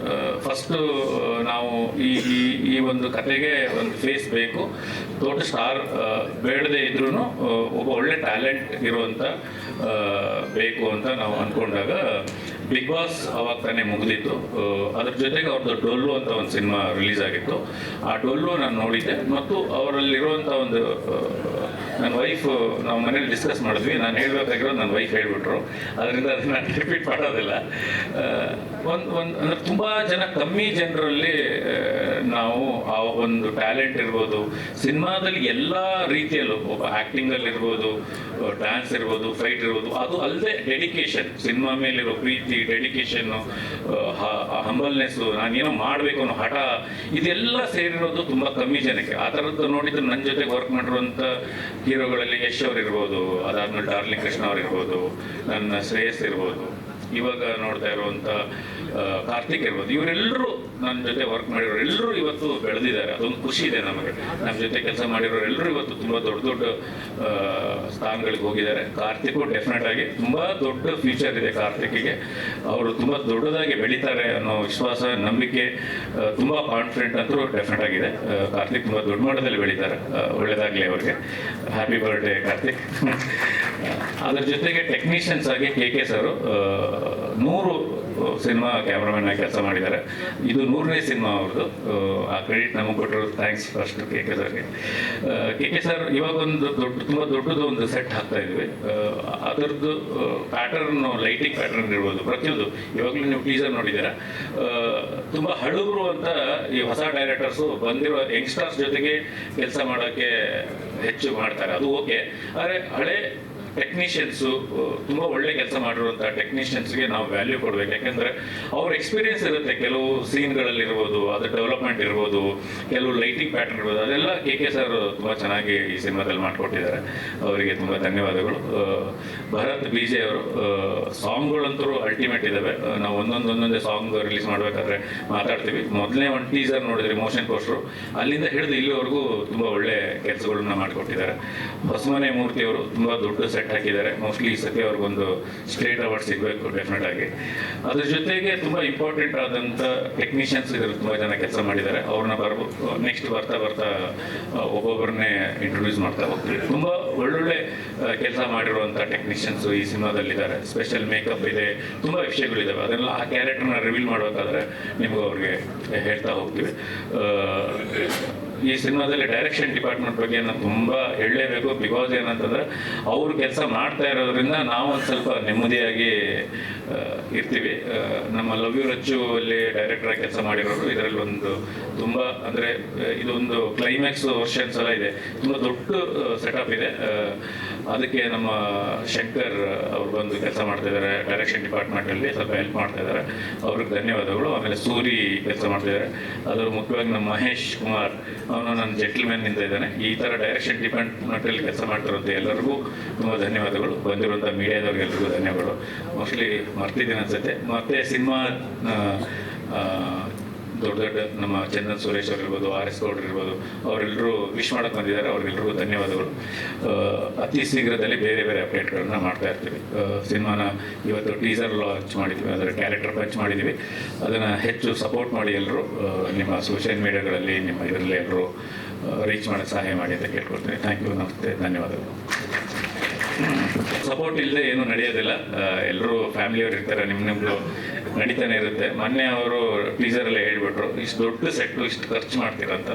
ಫಸ್ಟು ನಾವು ಈ ಒಂದು ಕತೆಗೆ ಒಂದು ಫೇಸ್ ಬೇಕು. ದೊಡ್ಡ ಸ್ಟಾರ್ ಬೇಡದೇ ಇದ್ರೂ ಒಬ್ಬ ಒಳ್ಳೆ ಟ್ಯಾಲೆಂಟ್ ಇರುವಂಥ ಬೇಕು ಅಂತ ನಾವು ಅಂದ್ಕೊಂಡಾಗ ಬಿಗ್ ಬಾಸ್ ಅವಾಗ ತಾನೇ ಮುಗಿದಿತ್ತು. ಅದ್ರ ಜೊತೆಗೆ ಅವ್ರದ್ದು ಡೊಲ್ಲು ಅಂತ ಒಂದು ಸಿನಿಮಾ ರಿಲೀಸ್ ಆಗಿತ್ತು. ಆ ಡೊಲ್ಲು ನಾನು ನೋಡಿದ್ದೆ ಮತ್ತು ಅವರಲ್ಲಿರುವಂಥ ಒಂದು ನನ್ನ ವೈಫ್, ನಾವು ಮನೇಲಿ ಡಿಸ್ಕಸ್ ಮಾಡಿದ್ವಿ. ನಾನು ಹೇಳಬೇಕಾಗಿರೋದು ನನ್ನ ವೈಫ್ ಹೇಳ್ಬಿಟ್ರು, ಅದರಿಂದ ಅದನ್ನ ರಿಪೀಟ್ ಮಾಡೋದಿಲ್ಲ. ಅಂದರೆ ತುಂಬ ಜನ ಕಮ್ಮಿ ಜನರಲ್ಲಿ ನಾವು ಆ ಒಂದು ಟ್ಯಾಲೆಂಟ್ ಇರ್ಬೋದು, ಸಿನಿಮಾದಲ್ಲಿ ಎಲ್ಲ ರೀತಿಯಲ್ಲೂ ಒಬ್ಬ ಆ್ಯಕ್ಟಿಂಗಲ್ಲಿರ್ಬೋದು, ಡ್ಯಾನ್ಸ್ ಇರ್ಬೋದು, ಫೈಟ್ ಇರ್ಬೋದು, ಅದು ಅಲ್ಲದೆ ಡೆಡಿಕೇಶನ್, ಸಿನಿಮಾ ಮೇಲಿರೋ ಪ್ರೀತಿ, ಡೆಡಿಕೇಶನ್ನು, ಹಂಬಲ್ನೆಸ್ಸು, ನಾನೇನೋ ಮಾಡಬೇಕು ಅನ್ನೋ ಹಠ, ಇದೆಲ್ಲ ಸೇರಿರೋದು ತುಂಬ ಕಮ್ಮಿ ಜನಕ್ಕೆ. ಆ ಥರದ್ದು ನೋಡಿದ್ರೆ ನನ್ನ ಜೊತೆಗೆ ವರ್ಕ್ ಮಾಡಿರುವಂಥ ಹೀರೋಗಳಲ್ಲಿ ಯಶ್ ಅವ್ರು ಇರ್ಬೋದು, ಅದಾದ್ಮೇಲೆ ಡಾರ್ಲಿಂಗ್ ಕೃಷ್ಣ ಅವ್ರು ಇರ್ಬೋದು, ನನ್ನ ಶ್ರೇಯಸ್ ಇರ್ಬೋದು, ಇವಾಗ ನೋಡ್ತಾ ಇರುವಂಥ ಕಾರ್ತಿಕ್ ಇರ್ಬೋದು, ಇವರೆಲ್ಲರೂ ನನ್ನ ಜೊತೆ ವರ್ಕ್ ಮಾಡಿರೋರು ಎಲ್ಲರೂ ಇವತ್ತು ಬೆಳೆದಿದ್ದಾರೆ. ಅದೊಂದು ಖುಷಿ ಇದೆ ನಮಗೆ. ನಮ್ಮ ಜೊತೆ ಕೆಲಸ ಮಾಡಿರೋರು ಎಲ್ಲರೂ ಇವತ್ತು ತುಂಬ ದೊಡ್ಡ ದೊಡ್ಡ ಸ್ಥಾನಗಳಿಗೆ ಹೋಗಿದ್ದಾರೆ. ಕಾರ್ತಿಕ್ ಡೆಫಿನೆಟ್ ಆಗಿ ತುಂಬ ದೊಡ್ಡ ಫ್ಯೂಚರ್ ಇದೆ ಕಾರ್ತಿಕ್ಗೆ. ಅವರು ತುಂಬ ದೊಡ್ಡದಾಗಿ ಬೆಳೀತಾರೆ ಅನ್ನೋ ವಿಶ್ವಾಸ, ನಂಬಿಕೆ, ತುಂಬ ಕಾನ್ಫಿಡೆಂಟ್ ಅಂತೂ ಡೆಫಿನೆಟ್ ಆಗಿದೆ. ಕಾರ್ತಿಕ್ ತುಂಬ ದೊಡ್ಡ ಮಟ್ಟದಲ್ಲಿ ಬೆಳೀತಾರೆ. ಒಳ್ಳೆಯದಾಗಲಿ ಅವ್ರಿಗೆ. Happy birthday Karthik. ಅದರ ಜೊತೆಗೆ ಟೆಕ್ನಿಷಿಯನ್ಸ್ ಆಗಿ ಕೆ ಸರು 100 ಸಿನಿಮಾ ಕ್ಯಾಮ್ರಾಮನ್ ಆಗಿ ಕೆಲಸ ಮಾಡಿದ್ದಾರೆ. ಇದು 100ನೇ ಸಿನಿಮಾ ಅವ್ರದ್ದು. ಆ ಕ್ರೆಡಿಟ್ ನಮಗೆ ಕೊಟ್ಟರು. ಥ್ಯಾಂಕ್ಸ್ ಫಸ್ಟ್ ಕೆ ಸರ್ಗೆ. ಕೆ ಸರ್ ಇವಾಗ ಒಂದು ತುಂಬ ದೊಡ್ಡದು ಒಂದು ಸೆಟ್ ಹಾಕ್ತಾ ಇದ್ವಿ. ಅದರದ್ದು ಪ್ಯಾಟರ್ನ್, ಲೈಟಿಂಗ್ ಪ್ಯಾಟರ್ನ್ ಇರ್ಬೋದು, ಪ್ರತಿಯೊಂದು ಇವಾಗಲೂ ನೀವು ಟೀಸರ್ ನೋಡಿದ್ದೀರಾ. ತುಂಬ ಹಳುಬರು ಅಂತ ಈ ಹೊಸ ಡೈರೆಕ್ಟರ್ಸು ಬಂದಿರೋ ಯಂಗ್ಸ್ಟರ್ಸ್ ಜೊತೆಗೆ ಕೆಲಸ ಮಾಡೋಕ್ಕೆ ಹೆಚ್ಚು ಮಾಡ್ತಾರೆ, ಅದು ಓಕೆ. ಆದರೆ ಹಳೆ ಟೆಕ್ನಿಷಿಯನ್ಸು, ತುಂಬ ಒಳ್ಳೆ ಕೆಲಸ ಮಾಡಿರುವಂಥ ಟೆಕ್ನಿಷಿಯನ್ಸ್ಗೆ ನಾವು ವ್ಯಾಲ್ಯೂ ಕೊಡಬೇಕು. ಯಾಕೆಂದರೆ ಅವ್ರ ಎಕ್ಸ್ಪೀರಿಯನ್ಸ್ ಇರುತ್ತೆ. ಕೆಲವು ಸೀನ್ಗಳಲ್ಲಿರ್ಬೋದು, ಅದ್ರ ಡೆವಲಪ್ಮೆಂಟ್ ಇರ್ಬೋದು, ಕೆಲವು ಲೈಟಿಂಗ್ ಪ್ಯಾಟರ್ನ್ ಇರ್ಬೋದು, ಅದೆಲ್ಲ ಕೆ ಸರ್ ತುಂಬ ಚೆನ್ನಾಗಿ ಈ ಸಿನಿಮಾದಲ್ಲಿ ಮಾಡಿಕೊಟ್ಟಿದ್ದಾರೆ. ಅವರಿಗೆ ತುಂಬ ಧನ್ಯವಾದಗಳು. ಭರತ್ BJ ಅವರು ಸಾಂಗ್ಗಳಂತೂ ಅಲ್ಟಿಮೇಟ್ ಇದ್ದಾವೆ. ನಾವು ಒಂದೊಂದೇ ಸಾಂಗ್ ರಿಲೀಸ್ ಮಾಡಬೇಕಾದ್ರೆ ಮಾತಾಡ್ತೀವಿ. ಮೊದಲನೇ ಒಂದು ಟೀಸರ್ ನೋಡಿದ್ರೆ ಮೋಷನ್ ಪೋಸ್ಟ್ರು, ಅಲ್ಲಿಂದ ಹಿಡಿದು ಇಲ್ಲಿವರೆಗೂ ತುಂಬ ಒಳ್ಳೆ ಕೆಲಸಗಳನ್ನ ಮಾಡಿಕೊಟ್ಟಿದ್ದಾರೆ. ಹೊಸಮನೆ ಮೂರ್ತಿಯವರು ತುಂಬ ದೊಡ್ಡ ಸೆಟ್ ಹಾಕಿದ್ದಾರೆ. ಮೋಸ್ಟ್ಲಿ ಈ ಸತಿ ಅವ್ರಿಗೊಂದು ಸ್ಟೇಟ್ ಅವಾರ್ಡ್ ಸಿಗಬೇಕು ಡೆಫಿನೆಟ್ ಆಗಿ. ಅದ್ರ ಜೊತೆಗೆ ತುಂಬ ಇಂಪಾರ್ಟೆಂಟ್ ಆದಂಥ ಟೆಕ್ನಿಷಿಯನ್ಸ್ ಇದ್ರು, ತುಂಬ ಜನ ಕೆಲಸ ಮಾಡಿದ್ದಾರೆ. ಅವ್ರನ್ನ ನೆಕ್ಸ್ಟ್ ಬರ್ತಾ ಒಬ್ಬೊಬ್ಬರನ್ನೇ ಇಂಟ್ರೊಡ್ಯೂಸ್ ಮಾಡ್ತಾ ಹೋಗ್ತೀವಿ. ತುಂಬ ಒಳ್ಳೊಳ್ಳೆ ಕೆಲಸ ಮಾಡಿರುವಂಥ ಟೆಕ್ನಿಷಿಯನ್ಸ್ ಈ ಸಿನಿಮಾದಲ್ಲಿದ್ದಾರೆ. ಸ್ಪೆಷಲ್ ಮೇಕಪ್ ಇದೆ, ತುಂಬ ವಿಷಯಗಳಿದ್ದಾವೆ. ಅದೆಲ್ಲ ಆ ಕ್ಯಾರೆಕ್ಟರ್ನ ರಿವೀಲ್ ಮಾಡಬೇಕಾದ್ರೆ ನಿಮಗೂ ಅವ್ರಿಗೆ ಹೇಳ್ತಾ ಹೋಗ್ತೀವಿ. ಈ ಸಿನಿಮಾದಲ್ಲಿ ಡೈರೆಕ್ಷನ್ ಡಿಪಾರ್ಟ್ಮೆಂಟ್ ಬಗ್ಗೆ ನಾನು ತುಂಬ ಹೇಳಲೇಬೇಕು. ಬಿಕಾಸ್ ಏನಂತಂದರೆ ಅವರು ಕೆಲಸ ಮಾಡ್ತಾ ಇರೋದ್ರಿಂದ ನಾವು ಒಂದು ಸ್ವಲ್ಪ ನೆಮ್ಮದಿಯಾಗಿ ಇರ್ತೀವಿ. ನಮ್ಮ ಲವ್ ಯು ರಚ್ಚು ಅಲ್ಲಿ ಡೈರೆಕ್ಟರಾಗಿ ಕೆಲಸ ಮಾಡಿರೋರು. ಇದರಲ್ಲಿ ಒಂದು ತುಂಬ ಅಂದರೆ ಇದೊಂದು ಕ್ಲೈಮ್ಯಾಕ್ಸ್ ವರ್ಷನ್ಸ್ ಎಲ್ಲ ಇದೆ, ತುಂಬ ದೊಡ್ಡ ಸೆಟಪ್ ಇದೆ. ಅದಕ್ಕೆ ನಮ್ಮ ಶಂಕರ್ ಅವರು ಬಂದು ಕೆಲಸ ಮಾಡ್ತಾ ಇದ್ದಾರೆ ಡೈರೆಕ್ಷನ್ ಡಿಪಾರ್ಟ್ಮೆಂಟಲ್ಲಿ, ಸ್ವಲ್ಪ ಹೆಲ್ಪ್ ಮಾಡ್ತಾ ಇದ್ದಾರೆ. ಅವ್ರಿಗೆ ಧನ್ಯವಾದಗಳು. ಆಮೇಲೆ ಸೂರಿ ಕೆಲಸ ಮಾಡ್ತಿದ್ದಾರೆ. ಅದರ ಮುಖ್ಯವಾಗಿ ನಮ್ಮ ಮಹೇಶ್ ಕುಮಾರ್, ಅವನು ನನ್ನ ಜೆಂಟಲ್ಮ್ಯಾನ್ನಿಂದ ಇದ್ದಾನೆ. ಈ ಥರ ಡೈರೆಕ್ಷನ್ ಡಿಪಾರ್ಟ್ಮೆಂಟಲ್ಲಿ ಕೆಲಸ ಮಾಡ್ತಿರೋಂಥ ಎಲ್ಲರಿಗೂ ತುಂಬ ಧನ್ಯವಾದಗಳು. ಬಂದಿರುವಂಥ ಮೀಡಿಯಾದವ್ರಿಗೆಲ್ರಿಗೂ ಧನ್ಯವಾದಗಳು. ಮೋಸ್ಟ್ಲಿ ಮರ್ತಿದ್ದೀನಿ ಅನ್ಸುತ್ತೆ. ಮತ್ತು ಸಿನಿಮಾ ದೊಡ್ಡ ನಮ್ಮ ಚಂದನ್ ಸುರೇಶ್ ಅವ್ರು ಇರ್ಬೋದು, RS ಗೌಡ್ರು ಇರ್ಬೋದು, ಅವರೆಲ್ಲರೂ ವಿಶ್ ಮಾಡೋಕ್ಕೆ ಬಂದಿದ್ದಾರೆ. ಅವ್ರಿಗೆಲ್ರಿಗೂ ಧನ್ಯವಾದಗಳು. ಅತಿ ಶೀಘ್ರದಲ್ಲಿ ಬೇರೆ ಬೇರೆ ಅಪ್ಡೇಟ್ಗಳನ್ನ ಮಾಡ್ತಾ ಇರ್ತೀವಿ. ಸಿನಿಮಾನ ಇವತ್ತು ಟೀಸರ್ ಲಾಂಚ್ ಮಾಡಿದ್ವಿ, ಅದರ ಕ್ಯಾರೆಕ್ಟರ್ ಪಂಚ್ ಮಾಡಿದ್ದೀವಿ. ಅದನ್ನು ಹೆಚ್ಚು ಸಪೋರ್ಟ್ ಮಾಡಿ ಎಲ್ಲರೂ ನಿಮ್ಮ ಸೋಷಿಯಲ್ ಮೀಡಿಯಾಗಳಲ್ಲಿ, ನಿಮ್ಮ ಇದರಲ್ಲಿ ಎಲ್ಲರೂ ರೀಚ್ ಮಾಡೋಕ್ಕೆ ಸಹಾಯ ಮಾಡಿ ಅಂತ ಕೇಳ್ಕೊಳ್ತೀನಿ. ಥ್ಯಾಂಕ್ ಯು, ನಮಸ್ತೆ, ಧನ್ಯವಾದಗಳು. ಸಪೋರ್ಟ್ ಇಲ್ಲದೆ ಏನೂ ನಡೆಯೋದಿಲ್ಲ. ಎಲ್ಲರೂ ಫ್ಯಾಮಿಲಿಯವ್ರು ಇರ್ತಾರೆ. ನಿಮ್ಮದು ನಡೀತಾನೆ ಇರುತ್ತೆ. ಮೊನ್ನೆ ಅವರು ಟೀಸರಲ್ಲೇ ಹೇಳ್ಬಿಟ್ರು, ಇಷ್ಟು ದೊಡ್ಡ ಸೆಟ್ಟು ಇಷ್ಟು ಖರ್ಚು ಮಾಡ್ತೀರಂತ.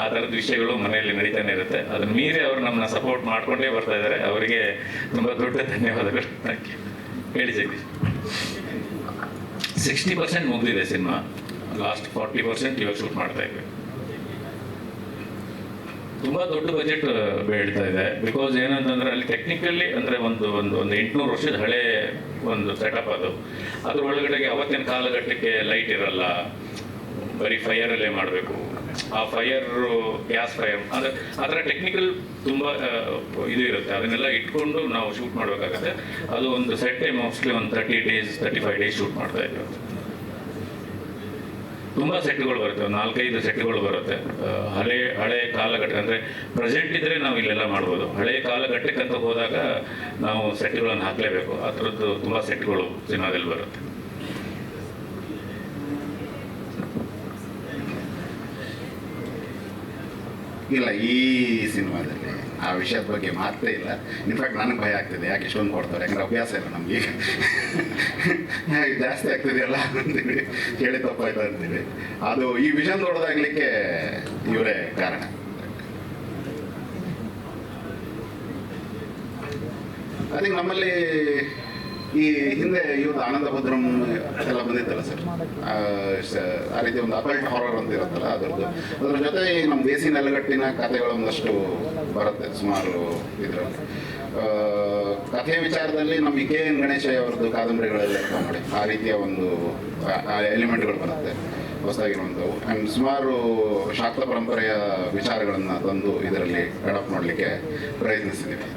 ಆ ಥರದ ವಿಷಯಗಳು ಮನೆಯಲ್ಲಿ ನಡೀತಾನೆ ಇರುತ್ತೆ. ಅದನ್ನ ಮೀರಿ ಅವರು ನಮ್ಮನ್ನ ಸಪೋರ್ಟ್ ಮಾಡ್ಕೊಂಡೇ ಬರ್ತಾ ಇದ್ದಾರೆ. ಅವರಿಗೆ ತುಂಬ ದೊಡ್ಡ ಧನ್ಯವಾದಗಳು. Thank you. ಹೇಳಿ ಜಗದೀಶ್. 60% ಮುಗಿದಿದೆ ಸಿನಿಮಾ, ಲಾಸ್ಟ್ 40% ಇವಾಗ ಶೂಟ್ ಮಾಡ್ತಾ ಇದ್ವಿ. ತುಂಬ ದೊಡ್ಡ ಬಜೆಟ್ ಬೇಡ್ತಾ ಇದೆ. ಬಿಕಾಸ್ ಏನಂತಂದ್ರೆ ಅಲ್ಲಿ ಟೆಕ್ನಿಕಲಿ ಅಂದರೆ ಒಂದು 800 ವರ್ಷದ ಹಳೆ ಒಂದು ಸೆಟಪ್ ಅದು. ಅದ್ರ ಒಳಗಡೆಗೆ ಅವತ್ತಿನ ಕಾಲಘಟ್ಟಕ್ಕೆ ಲೈಟ್ ಇರಲ್ಲ, ಬರೀ ಫೈಯರಲ್ಲೇ ಮಾಡಬೇಕು. ಆ ಗ್ಯಾಸ್ ಫೈರ್ ಅಂದರೆ ಅದರ ಟೆಕ್ನಿಕಲ್ ತುಂಬ ಇದು ಇರುತ್ತೆ. ಅದನ್ನೆಲ್ಲ ಇಟ್ಕೊಂಡು ನಾವು ಶೂಟ್ ಮಾಡಬೇಕಾಗತ್ತೆ. ಅದು ಒಂದು ಸೆಟ್ಟೇ ಮೋಸ್ಟ್ಲಿ ಒಂದು 35 ಡೇಸ್ ಶೂಟ್ ಮಾಡ್ತಾ ಇದ್ದೀವಿ. ತುಂಬ ಸೆಟ್ಗಳು ಬರುತ್ತೆ, ಒಂದು 4-5 ಸೆಟ್ಗಳು ಬರುತ್ತೆ. ಹಳೆ ಕಾಲಘಟ್ಟ ಅಂದರೆ ಪ್ರೆಸೆಂಟ್ ಇದ್ದರೆ ನಾವು ಇಲ್ಲೆಲ್ಲ ಮಾಡ್ಬೋದು. ಹಳೆ ಕಾಲಘಟ್ಟಕ್ಕೆ ಅಂತ ಹೋದಾಗ ನಾವು ಸೆಟ್ಗಳನ್ನು ಹಾಕಲೇಬೇಕು. ಆ ಥರದ್ದು ತುಂಬ ಸೆಟ್ಗಳು ಸಿನಿಮಾದಲ್ಲಿ ಬರುತ್ತೆ.
ಇಲ್ಲ, ಈ ಸಿನಿಮಾದಲ್ಲಿ ಆ ವಿಷಯದ ಬಗ್ಗೆ ಮಾತೇ ಇಲ್ಲ. ಇನ್ಫ್ಯಾಕ್ಟ್ ನನಗೆ ಭಯ ಆಗ್ತಿದೆ, ಯಾಕೆ ಇಷ್ಟೊಂದು ಕೊಡ್ತಾರೆ, ಯಾಕಂದ್ರೆ ಅಭ್ಯಾಸ ಇಲ್ಲ ನಮಗೆ. ಜಾಸ್ತಿ ಆಗ್ತಿದೆಯಲ್ಲ ಅಂತೇಳಿ ಕೇಳಿ ತಪ್ಪಾಯ್ತು ಅಂತೀವಿ. ಅದು ಈ ವಿಷನ್ ದೊಡ್ಡದಾಗಲಿಕ್ಕೆ ಇವರೇ ಕಾರಣ. ಅದೇ ನಮ್ಮಲ್ಲಿ ಈ ಹಿಂದೆ ಇವ್ರದ್ದು ಆನಂದ ಭದ್ರಂ ಎಲ್ಲ ಬಂದಿತ್ತಲ್ಲ ಸರ್, ಆ ರೀತಿ ಒಂದು ಅಕಲ್ಟ್ ಹಾರರ್ ಅಂತ ಇರುತ್ತಲ್ಲ ಅದ್ರ ಜೊತೆ ನಮ್ಮ ದೇಸಿ ನೆಲಗಟ್ಟಿನ ಕಥೆಗಳು ಒಂದಷ್ಟು ಬರುತ್ತೆ ಸುಮಾರು ಇದರಲ್ಲಿ. ಕಥೆ ವಿಚಾರದಲ್ಲಿ ನಮ್ಮ ಕೆ.ಎನ್. ಗಣೇಶಯ್ಯ ಅವರದ್ದು ಕಾದಂಬರಿಗಳೆಲ್ಲ ಮಾಡಿ ಆ ರೀತಿಯ ಒಂದು ಎಲಿಮೆಂಟ್ಗಳು ಬರುತ್ತೆ ಹೊಸದಾಗಿರುವಂಥವು. ಆ್ಯಂಡ್ ಸುಮಾರು ಶಾಕ್ತ ಪರಂಪರೆಯ ವಿಚಾರಗಳನ್ನು ತಂದು ಇದರಲ್ಲಿ ಅಡಾಪ್ಟ್ ಮಾಡಲಿಕ್ಕೆ ಪ್ರಯತ್ನಿಸಿದ್ದೀವಿ.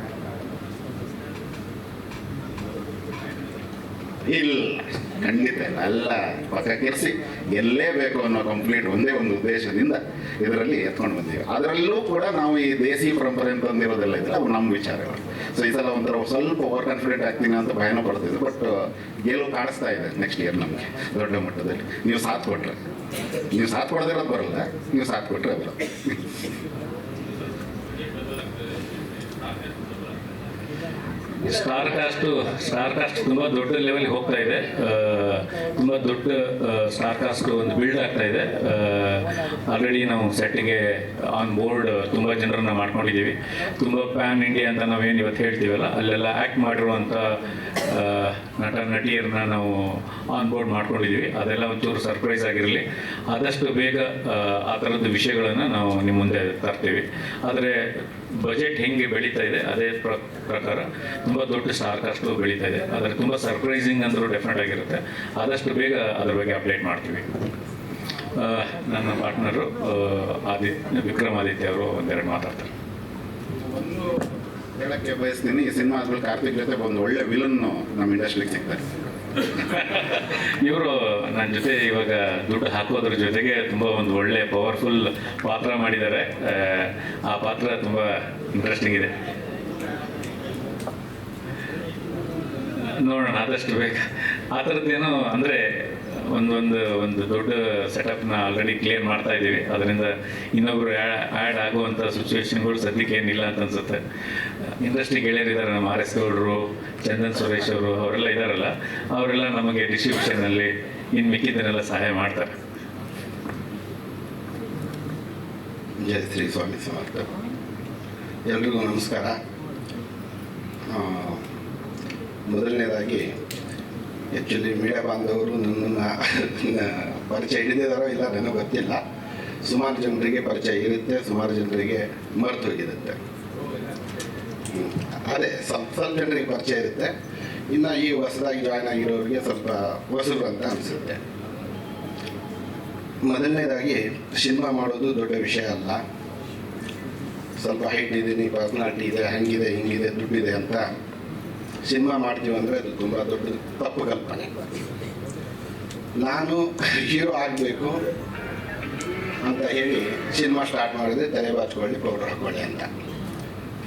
ಇಲ್ಲ, ಖಂಡಿತ ಎಲ್ಲ ಪಕ್ಕಕ್ಕಿರಿಸಿ ಗೆಲ್ಲೇಬೇಕು ಅನ್ನೋ ಕಂಪ್ಲೀಟ್ ಒಂದೇ ಒಂದು ಉದ್ದೇಶದಿಂದ ಇದರಲ್ಲಿ ಎತ್ಕೊಂಡು ಬಂದೀವಿ. ಅದರಲ್ಲೂ ಕೂಡ ನಾವು ಈ ದೇಸಿ ಪರಂಪರೆ ಅಂತ ಅಂದಿರೋದೆಲ್ಲ ಇದ್ರೆ ಅವು ನಮ್ಮ ವಿಚಾರಗಳು. ಸೊ ಈ ಸಲ ಒಂಥರ ಸ್ವಲ್ಪ ಓವರ್ ಕಾನ್ಫಿಡೆಂಟ್ ಆಗ್ತೀನಿ ಅಂತ ಭಯನೂ ಪಡ್ತಿದ್ದೆ. ಬಟ್ ಗೆಲುವು ಕಾಣಿಸ್ತಾ ಇದೆ ನೆಕ್ಸ್ಟ್ ಇಯರ್ ನಮಗೆ ದೊಡ್ಡ ಮಟ್ಟದಲ್ಲಿ. ನೀವು ಸಾಥ್ ಕೊಟ್ರೆ, ನೀವು ಸಾಥ್ ಕೊಡದಿರೋದು ಬರಲ್ಲ, ನೀವು ಸಾಥ್ ಕೊಟ್ಟರೆ ಬರುತ್ತೆ.
ಸ್ಟಾರ್ ಕಾಸ್ಟ್ ತುಂಬ ದೊಡ್ಡ ಲೆವೆಲ್ಗೆ ಹೋಗ್ತಾ ಇದೆ. ತುಂಬ ದೊಡ್ಡ ಸ್ಟಾರ್ ಕಾಸ್ಟ್ ಒಂದು ಬಿಲ್ಡ್ ಆಗ್ತಾ ಇದೆ. ಆಲ್ರೆಡಿ ನಾವು ಸೆಟ್ಟಿಗೆ ಆನ್ ಬೋರ್ಡ್ ತುಂಬ ಜನರನ್ನ ಮಾಡ್ಕೊಂಡಿದ್ದೀವಿ. ತುಂಬ ಪ್ಯಾನ್ ಇಂಡಿಯಾ ಅಂತ ನಾವೇನು ಇವತ್ತು ಹೇಳ್ತೀವಲ್ಲ, ಅಲ್ಲೆಲ್ಲ ಆ್ಯಕ್ಟ್ ಮಾಡಿರುವಂಥ ನಟ ನಟಿಯರನ್ನ ನಾವು ಆನ್ ಬೋರ್ಡ್ ಮಾಡ್ಕೊಂಡಿದ್ದೀವಿ. ಅದೆಲ್ಲ ಒಂಚೂರು ಸರ್ಪ್ರೈಸ್ ಆಗಿರಲಿ. ಆದಷ್ಟು ಬೇಗ ಆ ಥರದ್ದು ವಿಷಯಗಳನ್ನು ನಾವು ನಿಮ್ಮ ಮುಂದೆ ತರ್ತೀವಿ. ಆದರೆ ಬಜೆಟ್ ಹೆಂಗೆ ಬೆಳೀತಾ ಇದೆ ಅದೇ ಪ್ರಕಾರ ತುಂಬ ದೊಡ್ಡ ಸ್ಟಾರ್ ಕಾಸ್ಟು ಬೆಳೀತಾ ಇದೆ. ಆದರೆ ತುಂಬ ಸರ್ಪ್ರೈಸಿಂಗ್ ಅಂದರೂ ಡೆಫಿನೆಟ್ ಆಗಿರುತ್ತೆ. ಆದಷ್ಟು ಬೇಗ ಅದ್ರ ಬಗ್ಗೆ ಅಪ್ಡೇಟ್ ಮಾಡ್ತೀವಿ. ನನ್ನ ಪಾರ್ಟ್ನರು ವಿಕ್ರಮಾದಿತ್ಯ ಅವರು ಒಂದೆರಡು ಮಾತಾಡ್ತಾರೆ.
ಒಂದು ಹೇಳಕ್ಕೆ ಬಯಸ್ತೀನಿ, ಈ ಸಿನಿಮಾ ಆದ್ಮೇಲೆ ಕಾರ್ತಿಕ್ ಜೊತೆ ಒಂದು ಒಳ್ಳೆ ವಿಲನ್ನು ನಮ್ಮ ಇಂಡಸ್ಟ್ರಿಗೆ ಸಿಗ್ತಾರೆ.
ಇವರು ನನ್ನ ಜೊತೆ ಇವಾಗ ದುಡ್ಡು ಹಾಕೋದ್ರ ಜೊತೆಗೆ ತುಂಬ ಒಂದು ಒಳ್ಳೆ ಪವರ್ಫುಲ್ ಪಾತ್ರ ಮಾಡಿದ್ದಾರೆ. ಆ ಪಾತ್ರ ತುಂಬ ಇಂಟ್ರೆಸ್ಟಿಂಗ್ ಇದೆ. ನೋಡೋಣ ಆದಷ್ಟು ಬೇಗ. ಆ ಥರದ್ದೇನೋ ಅಂದರೆ ಒಂದು ದೊಡ್ಡ ಸೆಟಪ್ನ ಆಲ್ರೆಡಿ ಕ್ಲಿಯರ್ ಮಾಡ್ತಾ ಇದ್ದೀವಿ. ಅದರಿಂದ ಇನ್ನೊಬ್ಬರು ಆ್ಯಡ್ ಆಗುವಂಥ ಸಿಚುವೇಶನ್ಗಳು ಸದ್ಯಕ್ಕೆ ಏನಿಲ್ಲ ಅಂತ ಅನ್ಸುತ್ತೆ. ಇಂಡಸ್ಟ್ರಿ ಗೆಳೆಯರಿದ್ದಾರೆ, ನಮ್ಮ ಆರ್ ಎಸ್ ಗೌಡರು, ಚಂದನ್ ಸುರೇಶ್ ಅವರು, ಅವರೆಲ್ಲ ಇದ್ದಾರಲ್ಲ, ಅವರೆಲ್ಲ ನಮಗೆ ಡಿಸ್ಟ್ರಿಬ್ಯೂಷನಲ್ಲಿ ಇನ್ನು ಮಿಕ್ಕಿದ್ದನ್ನೆಲ್ಲ ಸಹಾಯ ಮಾಡ್ತಾರೆ.
ಜಯ ಶ್ರೀ ಸ್ವಾಮಿ ಸಮರ್ಥ. ಎಲ್ರಿಗೂ ನಮಸ್ಕಾರ. ಮೊದಲನೇದಾಗಿ ಆ್ಯಕ್ಚುಲಿ ಮೀಡಿಯಾ ಬಾಂಧವರು ನನ್ನನ್ನು ಪರಿಚಯ ಹಿಡಿದಿದ್ದಾರೋ ಇಲ್ಲ ನನಗೆ ಗೊತ್ತಿಲ್ಲ. ಸುಮಾರು ಜನರಿಗೆ ಪರಿಚಯ ಇರುತ್ತೆ, ಸುಮಾರು ಜನರಿಗೆ ಮರೆತು ಹೋಗಿರುತ್ತೆ. ಅದೇ ಸ್ವಲ್ಪ ಜನರಿಗೆ ಪರಿಚಯ ಇರುತ್ತೆ. ಇನ್ನು ಈ ಹೊಸದಾಗಿ ಜಾಯ್ನ್ ಆಗಿರೋರಿಗೆ ಸ್ವಲ್ಪ ಹೊಸರು ಅಂತ ಅನಿಸುತ್ತೆ. ಮೊದಲನೇದಾಗಿ ಸಿನಿಮಾ ಮಾಡೋದು ದೊಡ್ಡ ವಿಷಯ ಅಲ್ಲ. ಸ್ವಲ್ಪ ಹೈಟ್ ಇದ್ದೀನಿ, ಪರ್ಸನಾಲಿಟಿ ಇದೆ, ಹಂಗಿದೆ ಹಿಂಗಿದೆ, ದುಡ್ಡಿದೆ ಅಂತ ಸಿನಿಮಾ ಮಾಡ್ತೀವಿ ಅಂದರೆ ಅದು ತುಂಬ ದೊಡ್ಡ ತಪ್ಪು ಕಲ್ಪನೆ. ನಾನು ಹೀರೋ ಆಗಬೇಕು ಅಂತ ಹೇಳಿ ಸಿನಿಮಾ ಸ್ಟಾರ್ಟ್ ಮಾಡಿದೆ, ತಲೆ ಬಾಚ್ಕೊಳ್ಳಿ ಪೌಡರ್ ಹಾಕೊಳ್ಳಿ ಅಂತ.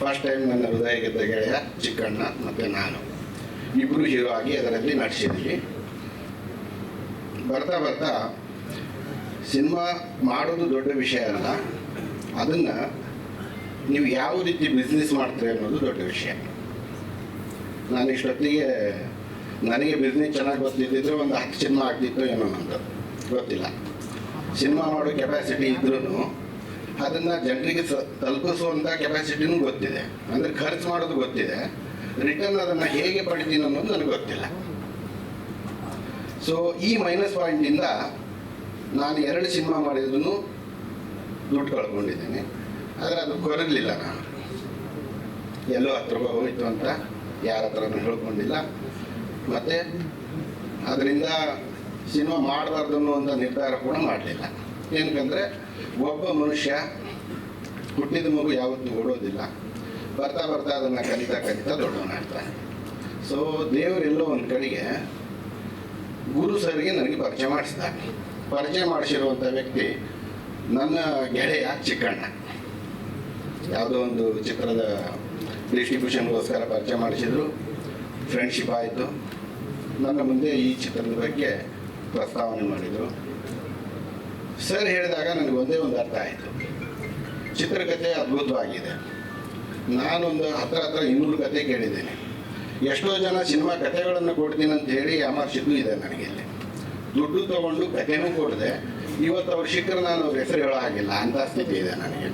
ಫಸ್ಟ್ ಟೈಮ್ ನನ್ನ ಹೃದಯ ಗೆದ್ದ ಗೆಳೆಯ ಚಿಕ್ಕಣ್ಣ ಮತ್ತು ನಾನು ಇಬ್ಬರು ಹೀರೋ ಆಗಿ ಅದರಲ್ಲಿ ನಟಿಸಿದ್ವಿ. ಬರ್ತಾ ಬರ್ತಾ ಸಿನಿಮಾ ಮಾಡೋದು ದೊಡ್ಡ ವಿಷಯ ಅಲ್ಲ, ಅದನ್ನು ನೀವು ಯಾವ ರೀತಿ ಬಿಸ್ನೆಸ್ ಮಾಡ್ತೀರಿ ಅನ್ನೋದು ದೊಡ್ಡ ವಿಷಯ. ನಾನು ಇಷ್ಟೊತ್ತಿಗೆ
ನನಗೆ ಬಿಸ್ನೆಸ್ ಚೆನ್ನಾಗಿ ಗೊತ್ತಿದ್ದಿದ್ರೆ ಒಂದು 10 ಸಿನಿಮಾ ಆಗ್ತಿತ್ತು ಏನೋ ಅಂತ ಗೊತ್ತಿಲ್ಲ. ಸಿನಿಮಾ ಮಾಡೋ ಕೆಪಾಸಿಟಿ ಇದ್ರೂ ಅದನ್ನು ಜನರಿಗೆ ತಲುಪಿಸುವಂಥ ಕೆಪಾಸಿಟಿನೂ ಗೊತ್ತಿದೆ, ಅಂದರೆ ಖರ್ಚು ಮಾಡೋದು ಗೊತ್ತಿದೆ, ರಿಟರ್ನ್ ಅದನ್ನು ಹೇಗೆ ಪಡಿತೀನಿ ಅನ್ನೋದು ನನಗೆ ಗೊತ್ತಿಲ್ಲ. ಸೊ ಈ ಮೈನಸ್ ಪಾಯಿಂಟಿಂದ ನಾನು 2 ಸಿನಿಮಾ ಮಾಡಿದ್ರು ದುಡ್ಡು ಕಳ್ಕೊಂಡಿದ್ದೀನಿ. ಆದರೆ ಅದು ಕೊರಗಲಿಲ್ಲ, ನಾನು ಎಲ್ಲೋ 10 ರೂಪಾಯಿ ಹೋಯಿತು ಅಂತ ಯಾರ ಹತ್ರನೂ ಹೇಳ್ಕೊಂಡಿಲ್ಲ. ಮತ್ತು ಅದರಿಂದ ಸಿನಿಮಾ ಮಾಡಬಾರ್ದು ಅನ್ನುವಂಥ ನಿರ್ಧಾರ ಕೂಡ ಮಾಡಲಿಲ್ಲ. ಏನಕ್ಕಂದರೆ ಒಬ್ಬ ಮನುಷ್ಯ ಹುಟ್ಟಿದ ಮಗು ಯಾವತ್ತೂ ಓಡೋದಿಲ್ಲ, ಬರ್ತಾ ಬರ್ತಾ ಅದನ್ನು ಕಲಿತಾ ದೊಡ್ಡವನಾಗ್ತಾನೆ. ಸೊ ದೇವರೆಲ್ಲೋ ಒಂದು ಕಡೆಗೆ ಗುರು ಸರ್ಗೆ ನನಗೆ ಪರಿಚಯ ಮಾಡಿಸಿದ್ದಾರೆ. ಪರಿಚಯ ಮಾಡಿಸಿರುವಂಥ ವ್ಯಕ್ತಿ ನನ್ನ ಗೆಳೆಯ ಚಿಕ್ಕಣ್ಣ. ಯಾವುದೋ ಒಂದು ಚಿತ್ರದ ಡಿಸ್ಟ್ರಿಬ್ಯೂಷನ್ಗೋಸ್ಕರ ಪರಿಚಯ ಮಾಡಿಸಿದ್ರು, ಫ್ರೆಂಡ್ಶಿಪ್ ಆಯಿತು. ನನ್ನ ಮುಂದೆ ಈ ಚಿತ್ರದ ಬಗ್ಗೆ ಪ್ರಸ್ತಾವನೆ ಮಾಡಿದರು. ಸರ್ ಹೇಳಿದಾಗ ನನಗೆ ಒಂದೇ ಒಂದು ಅರ್ಥ ಆಯಿತು, ಚಿತ್ರಕಥೆ ಅದ್ಭುತವಾಗಿದೆ. ನಾನೊಂದು ಹತ್ರ 200 ಕತೆ ಕೇಳಿದ್ದೇನೆ. ಎಷ್ಟೋ ಜನ ಸಿನಿಮಾ ಕಥೆಗಳನ್ನು ಕೊಡ್ತೀನಿ ಅಂತ ಹೇಳಿ ಯಾಮಾರ್ಸಿದ್ದು ಇದೆ ನನಗೆ. ಇಲ್ಲಿ ದುಡ್ಡು ತೊಗೊಂಡು ಕಥೆನೂ ಕೊಡಿದೆ. ಇವತ್ತು ಅವ್ರು ಸಿಕ್ಕರೆ ನಾನು ಅವ್ರ ಹೆಸರು ಹೇಳೋ ಹಾಗಿಲ್ಲ, ಅಂಥ ಸ್ಥಿತಿ ಇದೆ ನನಗೆ.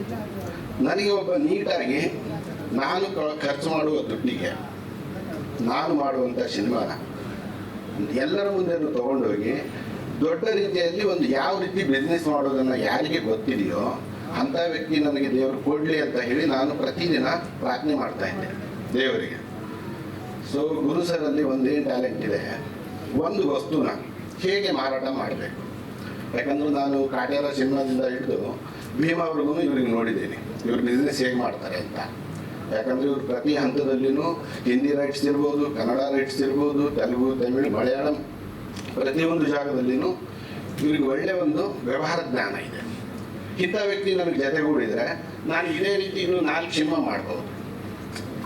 ನನಗೆ ಒಬ್ಬ ನೀಟಾಗಿ ನಾನು ಖರ್ಚು ಮಾಡುವ ದುಡ್ಡಿಗೆ ನಾನು ಮಾಡುವಂಥ ಸಿನಿಮಾನ ಎಲ್ಲರ ಮುಂದೆನೂ ತೊಗೊಂಡೋಗಿ ದೊಡ್ಡ ರೀತಿಯಲ್ಲಿ ಒಂದು ಯಾವ ರೀತಿ ಬಿಸ್ನೆಸ್ ಮಾಡೋದನ್ನು ಯಾರಿಗೆ ಗೊತ್ತಿದೆಯೋ ಅಂಥ ವ್ಯಕ್ತಿ ನನಗೆ ದೇವರು ಕೊಡಲಿ ಅಂತ ಹೇಳಿ ನಾನು ಪ್ರತಿದಿನ ಪ್ರಾರ್ಥನೆ ಮಾಡ್ತಾ ಇದ್ದೆ ದೇವರಿಗೆ. ಸೊ ಗುರು ಸರಲ್ಲಿ ಒಂದೇನು ಟ್ಯಾಲೆಂಟ್ ಇದೆ, ಒಂದು ವಸ್ತುನ ಹೇಗೆ ಮಾರಾಟ ಮಾಡಬೇಕು. ಯಾಕಂದ್ರೆ ನಾನು ಕಾಟೇರ ಸಿನಿಮಾದಿಂದ ಹಿಡಿದು ಭೀಮಾವ್ರಿಗೂ ಇವ್ರಿಗೆ ನೋಡಿದ್ದೀನಿ, ಇವ್ರು ಬಿಸ್ನೆಸ್ ಹೇಗೆ ಮಾಡ್ತಾರೆ ಅಂತ. ಯಾಕಂದರೆ ಇವ್ರು ಪ್ರತಿ ಹಂತದಲ್ಲಿನೂ ಹಿಂದಿ ರೈಟ್ಸ್ ಇರ್ಬೋದು, ಕನ್ನಡ ರೈಟ್ಸ್ ಇರ್ಬೋದು, ತೆಲುಗು, ತಮಿಳು, ಮಲಯಾಳಂ, ಪ್ರತಿಯೊಂದು ಜಾಗದಲ್ಲಿನೂ ಇವ್ರಿಗೆ ಒಳ್ಳೆಯ ಒಂದು ವ್ಯವಹಾರ ಜ್ಞಾನ ಇದೆ. ಇಂಥ ವ್ಯಕ್ತಿ ನನಗೆ ಜೊತೆಗೂಡಿದರೆ ನಾನು ಇದೇ ರೀತಿ ಇನ್ನೂ 4 ಸಿನಿಮಾ ಮಾಡ್ಬೋದು,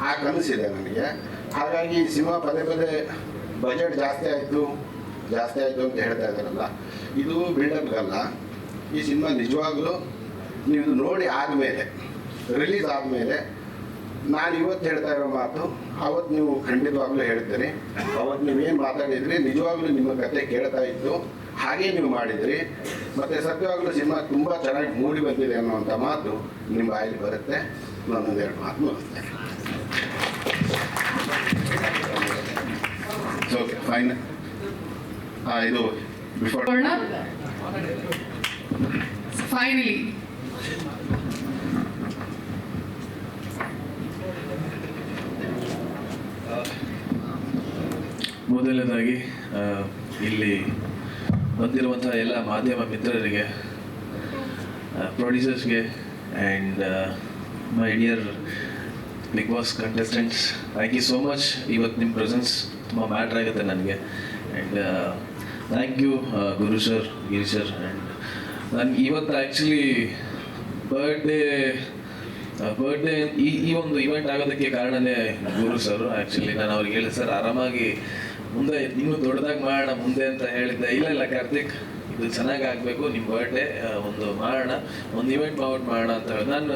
ಆ ಕನಸಿದೆ ನನಗೆ. ಹಾಗಾಗಿ ಸಿನಿಮಾ ಪದೇ ಬಜೆಟ್ ಜಾಸ್ತಿ ಆಯಿತು ಅಂತ ಹೇಳ್ತಾ ಇದ್ದಾರಲ್ಲ, ಇದು ಬಿಲ್ಡಪ್ಗಲ್ಲ. ಈ ಸಿನಿಮಾ ನಿಜವಾಗ್ಲೂ ನೀವು ನೋಡಿ ಆದಮೇಲೆ, ರಿಲೀಸ್ ಆದಮೇಲೆ ನಾನು ಇವತ್ತು ಹೇಳ್ತಾ ಇರೋ ಮಾತು ಅವತ್ತು ನೀವು ಖಂಡಿತವಾಗ್ಲೂ ಹೇಳ್ತೀರಿ. ಅವತ್ತು ನೀವೇನು ಮಾತಾಡಿದ್ರಿ ನಿಜವಾಗ್ಲೂ ನಿಮ್ಮ ಕತೆ ಕೇಳ್ತಾ ಇತ್ತು, ಹಾಗೇ ನೀವು ಮಾಡಿದ್ರಿ. ಮತ್ತು ಸತ್ಯವಾಗ್ಲೂ ಸಿನಿಮಾ ತುಂಬ ಚೆನ್ನಾಗಿ ಮೂಡಿ ಬಂದಿದೆ ಅನ್ನುವಂಥ ಮಾತು ನಿಮ್ಮ ಬಾಯಲ್ಲಿ ಬರುತ್ತೆ. ನಾನೊಂದೆರಡು ಮಾತು ಮುಗಿಸ್ತೇನೆ.
Okay fine. ಇದು ಬಿಫೋರ್
ಫೈನಲಿ
ಮೊದಲನೇದಾಗಿ ಇಲ್ಲಿ ಬಂದಿರುವಂಥ ಎಲ್ಲ ಮಾಧ್ಯಮ ಮಿತ್ರರಿಗೆ, ಪ್ರೊಡ್ಯೂಸರ್ಸ್ಗೆ and my dear big boss contestants, thank you so much. ಇವತ್ತು ನಿಮ್ಮ ಪ್ರೆಸೆನ್ಸ್ ತುಂಬ ಮ್ಯಾಟ್ರ್ ಆಗುತ್ತೆ ನನಗೆ. And thank you Guru sir, Giri sir. And ನನಗೆ ಇವತ್ತು ಆ್ಯಕ್ಚುಲಿ ಬರ್ಡೇ ಈ ಒಂದು ಇವೆಂಟ್ ಆಗೋದಕ್ಕೆ ಕಾರಣನೇ ಗುರು ಸರ್. ಆ್ಯಕ್ಚುಲಿ ನಾನು ಅವ್ರಿಗೆ ಹೇಳಿದೆ, ಸರ್ ಆರಾಮಾಗಿ ಮುಂದೆ ಇನ್ನೂ ದೊಡ್ಡದಾಗಿ ಮಾಡೋಣ ಮುಂದೆ ಅಂತ ಹೇಳಿದ್ದೆ. ಇಲ್ಲ ಕಾರ್ತಿಕ್, ಇದು ಚೆನ್ನಾಗಿ ಆಗಬೇಕು, ನಿಮ್ಮ ಬರ್ಡೇ ಒಂದು ಮಾಡೋಣ, ಒಂದು ಇವೆಂಟ್ ಮಾಡೋಣ ಅಂತ ಹೇಳಿ. ನಾನು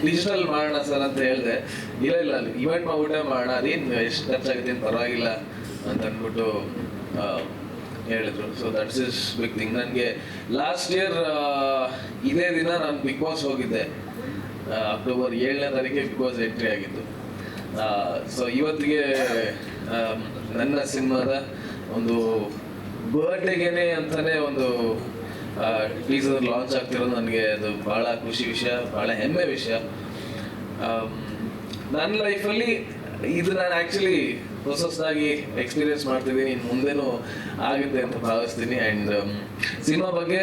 ಡಿಜಿಟಲ್ ಮಾಡೋಣ ಸರ್ ಅಂತ ಹೇಳಿದೆ. ಇಲ್ಲ ಇವೆಂಟ್ ಮಾಡೋಣ, ಅದೇನು ಎಷ್ಟು ಖರ್ಚಾಗುತ್ತೆ ಅಂತ ಪರವಾಗಿಲ್ಲ ಅಂತ ಅಂದ್ಬಿಟ್ಟು ಹೇಳಿದ್ರು. So that's is big thing. ನನಗೆ ಲಾಸ್ಟ್ ಇಯರ್ ಇದೇ ದಿನ ನಾನು ಬಿಗ್ ಬಾಸ್ ಹೋಗಿದ್ದೆ. ಅಕ್ಟೋಬರ್ 7ನೇ ತಾರೀಕಿಗೆ ಬಿಗ್ ಬಾಸ್ ಎಂಟ್ರಿ ಆಗಿತ್ತು. ಸೊ ಇವತ್ತಿಗೆ ನನ್ನ ಸಿನಿಮಾದ ಒಂದು ಬರ್ಡೇಗೇನೆ ಅಂತಲೇ ಒಂದು ಟೀಸರ್ ಲಾಂಚ್ ಆಗ್ತಿರೋದು ನನಗೆ ಅದು ಭಾಳ ಖುಷಿ ವಿಷಯ, ಭಾಳ ಹೆಮ್ಮೆ ವಿಷಯ. ನನ್ನ ಲೈಫಲ್ಲಿ ಇದು ನಾನು ಆ್ಯಕ್ಚುಲಿ ಹೊಸದಾಗಿ ಎಕ್ಸ್ಪೀರಿಯನ್ಸ್ ಮಾಡ್ತಿದ್ದೀನಿ, ಇನ್ನು ಮುಂದೆನೂ ಆಗುತ್ತೆ ಅಂತ ಭಾವಿಸ್ತೀನಿ. ಆ್ಯಂಡ್ ಸಿನಿಮಾ ಬಗ್ಗೆ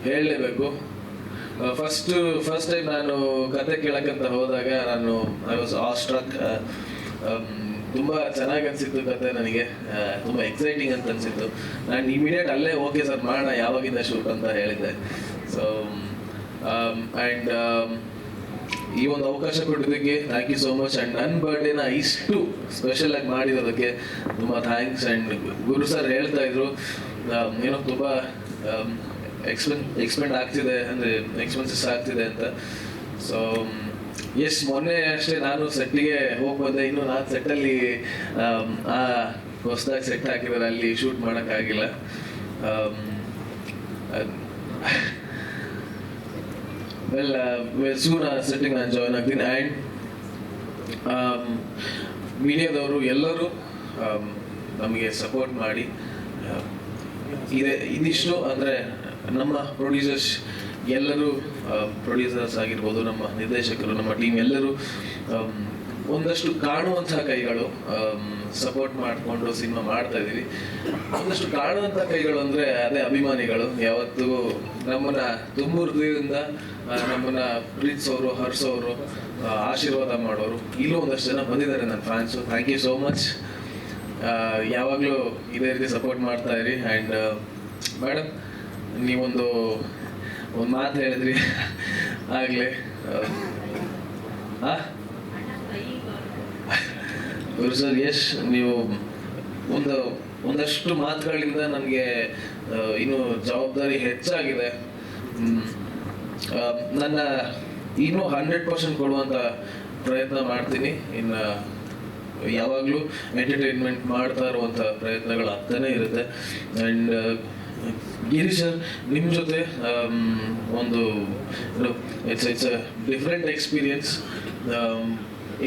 ಹೇಳಲೇಬೇಕು. ಫಸ್ಟ್ ಟೈಮ್ ನಾನು ಕತೆ ಕೇಳಕ್ಕಂತ ಹೋದಾಗ ಐ ವಾಸ್ ಆಸ್ಟ್ರಕ್. ತುಂಬ ಚೆನ್ನಾಗಿ ಅನಿಸಿತ್ತು ಕತೆ ನನಗೆ, ತುಂಬ ಎಕ್ಸೈಟಿಂಗ್ ಅಂತ ಅನಿಸಿತ್ತು. ನಾನು ಇಮಿಡಿಯೇಟ್ ಅಲ್ಲೇ ಓಕೆ ಸರ್ ಮಾಡೋಣ, ಯಾವಾಗಿಂದ ಶೂಟ್ ಅಂತ ಹೇಳಿದ್ದೆ. ಸೊ ಆ್ಯಂಡ್ ಈ ಒಂದು ಅವಕಾಶ ಕೊಟ್ಟಿದ್ದಕ್ಕೆ thank you so much. And ನನ್ನ ಬರ್ಡೇನ ಇಷ್ಟು ಸ್ಪೆಷಲ್ ಆಗಿ ಮಾಡಿರೋದಕ್ಕೆ ತುಂಬ ಥ್ಯಾಂಕ್ಸ್. ಆ್ಯಂಡ್ ಗುರು ಸರ್ ಹೇಳ್ತಾ ಇದ್ರು ಏನೋ ತುಂಬ ಎಕ್ಸ್ಪೆಂಡ್ ಆಗ್ತಿದೆ, ಅಂದರೆ ಎಕ್ಸ್ಪೆನ್ಸಸ್ ಆಗ್ತಿದೆ ಅಂತ. ಸೊ ಎಸ್ ಮೊನ್ನೆ ಅಷ್ಟೇ ನಾನು ಸೆಟ್ಟಿಗೆ ಹೋಗಿ ಬಂದೆ. ಇನ್ನು ನಾನು ಸೆಟ್ಟಲ್ಲಿ ಹೊಸದಾಗಿ ಸೆಟ್ ಹಾಕಿದ್ದಾರೆ, ಅಲ್ಲಿ ಶೂಟ್ ಮಾಡೋಕ್ಕಾಗಿಲ್ಲ. ವೆಲ್ ಸೂನ್ ಸೆಟ್ಟಿಂಗ್ ನಾನು ಜಾಯ್ನ್ ಆಗ್ತೀನಿ. ಆ್ಯಂಡ್ ಮೀಡಿಯಾದವರು ಎಲ್ಲರೂ ನಮಗೆ ಸಪೋರ್ಟ್ ಮಾಡಿ ಇದಿಷ್ಟು ಅಂದರೆ ನಮ್ಮ ಪ್ರೊಡ್ಯೂಸರ್ಸ್ ಎಲ್ಲರೂ, ಪ್ರೊಡ್ಯೂಸರ್ಸ್ ಆಗಿರ್ಬೋದು, ನಮ್ಮ ನಿರ್ದೇಶಕರು, ನಮ್ಮ ಟೀಮ್ ಎಲ್ಲರೂ ಒಂದಷ್ಟು ಕಾಣುವಂತಹ ಕೈಗಳು, ಸಪೋರ್ಟ್ ಮಾಡಿಕೊಂಡು ಸಿನಿಮಾ ಮಾಡ್ತಾ ಇದ್ದೀವಿ. ಒಂದಷ್ಟು ಕಾಣುವಂಥ ಕೈಗಳು ಅಂದರೆ ಅದೇ ಅಭಿಮಾನಿಗಳು. ಯಾವತ್ತೂ ನಮ್ಮನ್ನು ತುಂಬ ಹೃದಯದಿಂದ ನಮ್ಮನ್ನು ಪ್ರೀತಿಸೋರು, ಹರಿಸೋರು, ಆಶೀರ್ವಾದ ಮಾಡೋರು ಇಲ್ಲೂ ಒಂದಷ್ಟು ಜನ ಬಂದಿದ್ದಾರೆ ನನ್ನ fans. Thank you so much. ಯಾವಾಗಲೂ ಇದೇ ರೀತಿ ಸಪೋರ್ಟ್ ಮಾಡ್ತಾ ಇರಿ. ಆ್ಯಂಡ್ ಮೇಡಮ್, ನೀವೊಂದು ಮಾತು ಹೇಳಿದ್ರಿ ಆಗಲೇ, ಗುರು ಸರ್, ಯಶ್, ನೀವು ಒಂದಷ್ಟು ಮಾತುಗಳಿಂದ ನನಗೆ ಇನ್ನೂ ಜವಾಬ್ದಾರಿ ಹೆಚ್ಚಾಗಿದೆ. ನನ್ನ ಇನ್ನೂ 100% ಕೊಡುವಂಥ ಪ್ರಯತ್ನ ಮಾಡ್ತೀನಿ. ಇನ್ನು ಯಾವಾಗಲೂ ಎಂಟರ್ಟೈನ್ಮೆಂಟ್ ಮಾಡ್ತಾ ಇರುವಂಥ ಪ್ರಯತ್ನಗಳು ಆಗ್ತಾನೆ ಇರುತ್ತೆ. ಆ್ಯಂಡ್ ಗಿರೀಶ್ ಸರ್, ನಿಮ್ಮ ಜೊತೆ ಒಂದು it's a different experience.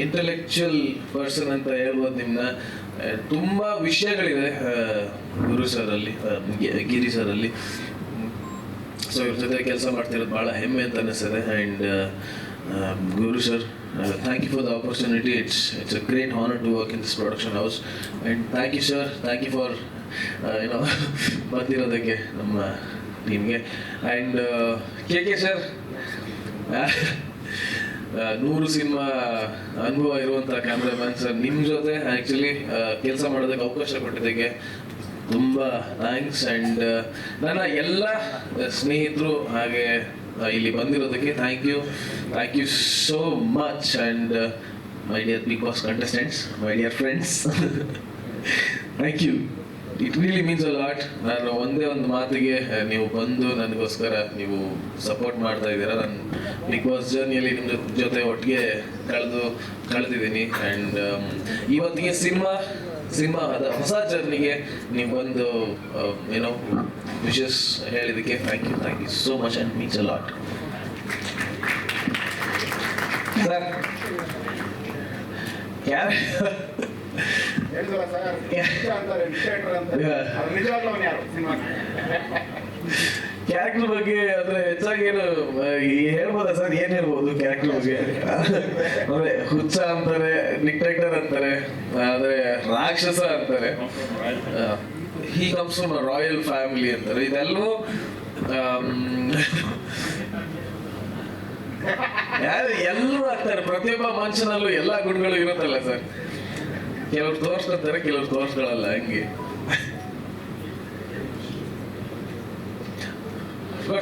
Intellectual person ಅಂತ ಹೇಳ್ಬೋದು ನಿಮ್ಮನ್ನ. ತುಂಬ ವಿಷಯಗಳಿದೆ ಗುರು ಸರಲ್ಲಿ, ಗಿರಿ ಸರಲ್ಲಿ. ಸೊ ಇವ್ರ ಜೊತೆ ಕೆಲಸ ಮಾಡ್ತಿರೋದು ಭಾಳ ಹೆಮ್ಮೆ ಅಂತ ಅನಿಸ್ತದೆ. And Guru sir, thank you for the opportunity. It's a great honor to work in this production house. And thank you sir, thank you for ಬಂದಿರೋದಕ್ಕೆ ನಮ್ಮ ಟೀಮ್ಗೆ. ಆ್ಯಂಡ್ KK ಸರ್, 100 ಸಿನಿಮಾ ಅನುಭವ ಇರುವಂಥ ಕ್ಯಾಮ್ರಾಮನ್ ಸರ್, ನಿಮ್ಮ ಜೊತೆ actually ಕೆಲಸ ಮಾಡೋದಕ್ಕೆ ಅವಕಾಶ ಕೊಟ್ಟಿದ್ದಕ್ಕೆ ತುಂಬ ಥ್ಯಾಂಕ್ಸ್. ಆ್ಯಂಡ್ ನನ್ನ ಎಲ್ಲ ಸ್ನೇಹಿತರು ಹಾಗೆ ಇಲ್ಲಿ ಬಂದಿರೋದಕ್ಕೆ thank you so much. And my dear big boss contestants, my dear friends, thank you. It really means a lot. ನಾನು ಒಂದೇ ಒಂದು ಮಾತಿಗೆ ನೀವು ಬಂದು ನನಗೋಸ್ಕರ ನೀವು ಸಪೋರ್ಟ್ ಮಾಡ್ತಾ ಇದ್ದೀರಾ. ನಾನು ಬಿಗ್ ಬಾಸ್ ಜರ್ನಿಯಲ್ಲಿ ನಿಮ್ಮ ಜೊತೆ ಒಟ್ಟಿಗೆ ಕಳೆದಿದ್ದೀನಿ. ಆ್ಯಂಡ್ ಇವತ್ತಿಗೆ ಸಿನಿಮಾ ಅದ ಹೊಸ ಜರ್ನಿಗೆ ನೀವು ಬಂದು ವಿಶಸ್ ಹೇಳಿದ್ದಕ್ಕೆ thank you so much. And means a lot. Sir, character ಬಗ್ಗೆ ಅಂದ್ರೆ ಹೆಚ್ಚಾಗಿ ಏನು ಹೇಳ್ಬೋದಾ ಸರ್? ಏನ್ ಹೇಳ್ಬೋದು ಕ್ಯಾರೆಕ್ಟರ್ ಬಗ್ಗೆ? ಅಂದ್ರೆ ಹುಚ್ಚ ಅಂತಾರೆ, ಡಿಕ್ಟೇಟರ್ ಅಂತಾರೆ, ಆದ್ರೆ ರಾಕ್ಷಸ ಅಂತಾರೆ, he comes from a royal family ಅಂತಾರೆ. ಇದೆಲ್ಲವೂ ಎಲ್ಲರೂ ಆಗ್ತಾರೆ. ಪ್ರತಿಯೊಬ್ಬ ಮನುಷ್ಯನಲ್ಲೂ ಎಲ್ಲಾ ಗುಣಗಳು ಇರುತ್ತಲ್ಲ ಸರ್. ಕೆಲವ್ರು ತೋರಿಸ್ತಾರೆ, ಕೆಲವ್ರು ತೋರಿಸ್ಕೊಳ್ಳಲ್ಲ. ಹಂಗೆ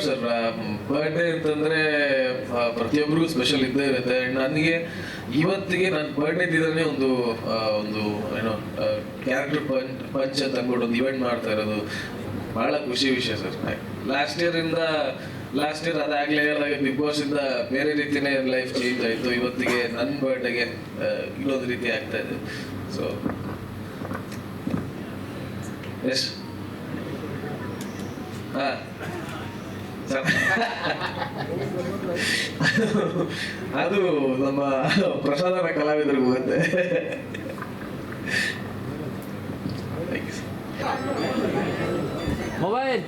ಸರ್, ಬರ್ಡೇ ಅಂತಂದ್ರೆ ಪ್ರತಿಯೊಬ್ಬರಿಗೂ ಸ್ಪೆಷಲ್ ಇದ್ದೇ ಇರುತ್ತೆ. ನನಗೆ ಇವತ್ತಿಗೆ ನನ್ನ ಬರ್ಡೇ ದಿನನೇ ಒಂದು ಕ್ಯಾರೆಕ್ಟರ್ ಪಂಚ್ ಅಂತ ಅಂದ್ಬಿಟ್ಟು ಒಂದು ಇವೆಂಟ್ ಮಾಡ್ತಾ ಇರೋದು ಬಹಳ ಖುಷಿ ವಿಷಯ ಸರ್. ಲಾಸ್ಟ್ ಇಯರ್ ಅದಾಗಲೇ ಬಿಗ್ ಬಾಸ್ ಇಂದ ಬೇರೆ ರೀತಿನೇ ಲೈಫ್ ಚೇಂಜ್ ಆಯಿತು. ಇವತ್ತಿಗೆ ನನ್ನ ಬರ್ಡೇಗೆ ಇನ್ನೊಂದು ರೀತಿ ಆಗ್ತಾ ಇದೆ. ಸೊ ಎಸ್, ಅದು ನಮ್ಮ ಪ್ರಸಾದನ ಕಲಾವಿದರಿಗೆ ಹೋಗುತ್ತೆ.
ಮೊಬೈಲ್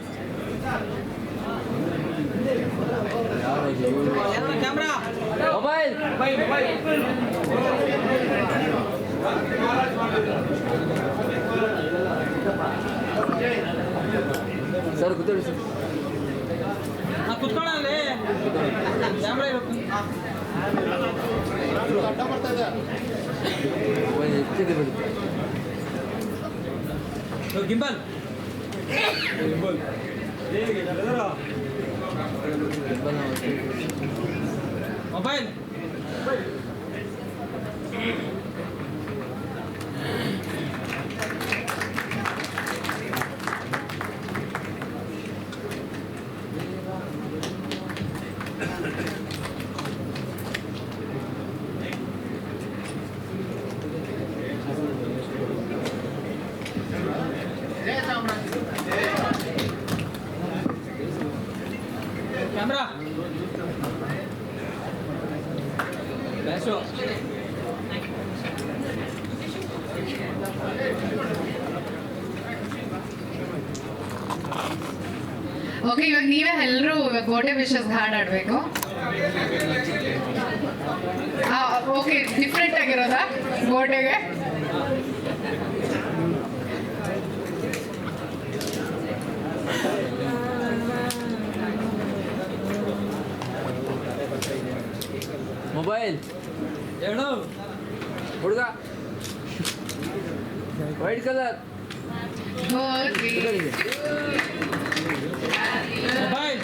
ಸರ್ ಕೂತ್ಕೊಳ್ಳಿ ಸರ್.
ಕುತ್ಕೊಳ್ಳಿ, ಕ್ಯಾಮ್ರಾ ಇರುತ್ತೆ. ಗಿಂಬಲ್ ಮೊಬೈಲ್ ಕ್ಯಾಮ್ರಾ ಬ್ಯಾಸು
ಓಕೆ, ಇವಾಗ ನೀವೇ ಎಲ್ಲರೂ ಗೋಡೆ ವಿಷಸ್ ಹಾಡು ಆಡಬೇಕು. ಓಕೆ, ಡಿಫ್ರೆಂಟ್ ಆಗಿರೋದಾ ಗೋಡೆಗೆ?
ಮೊಬೈಲ್ ಹೇಳು ಹುಡುಗ ವೈಟ್ ಕಲರ್ ಮೊಬೈಲ್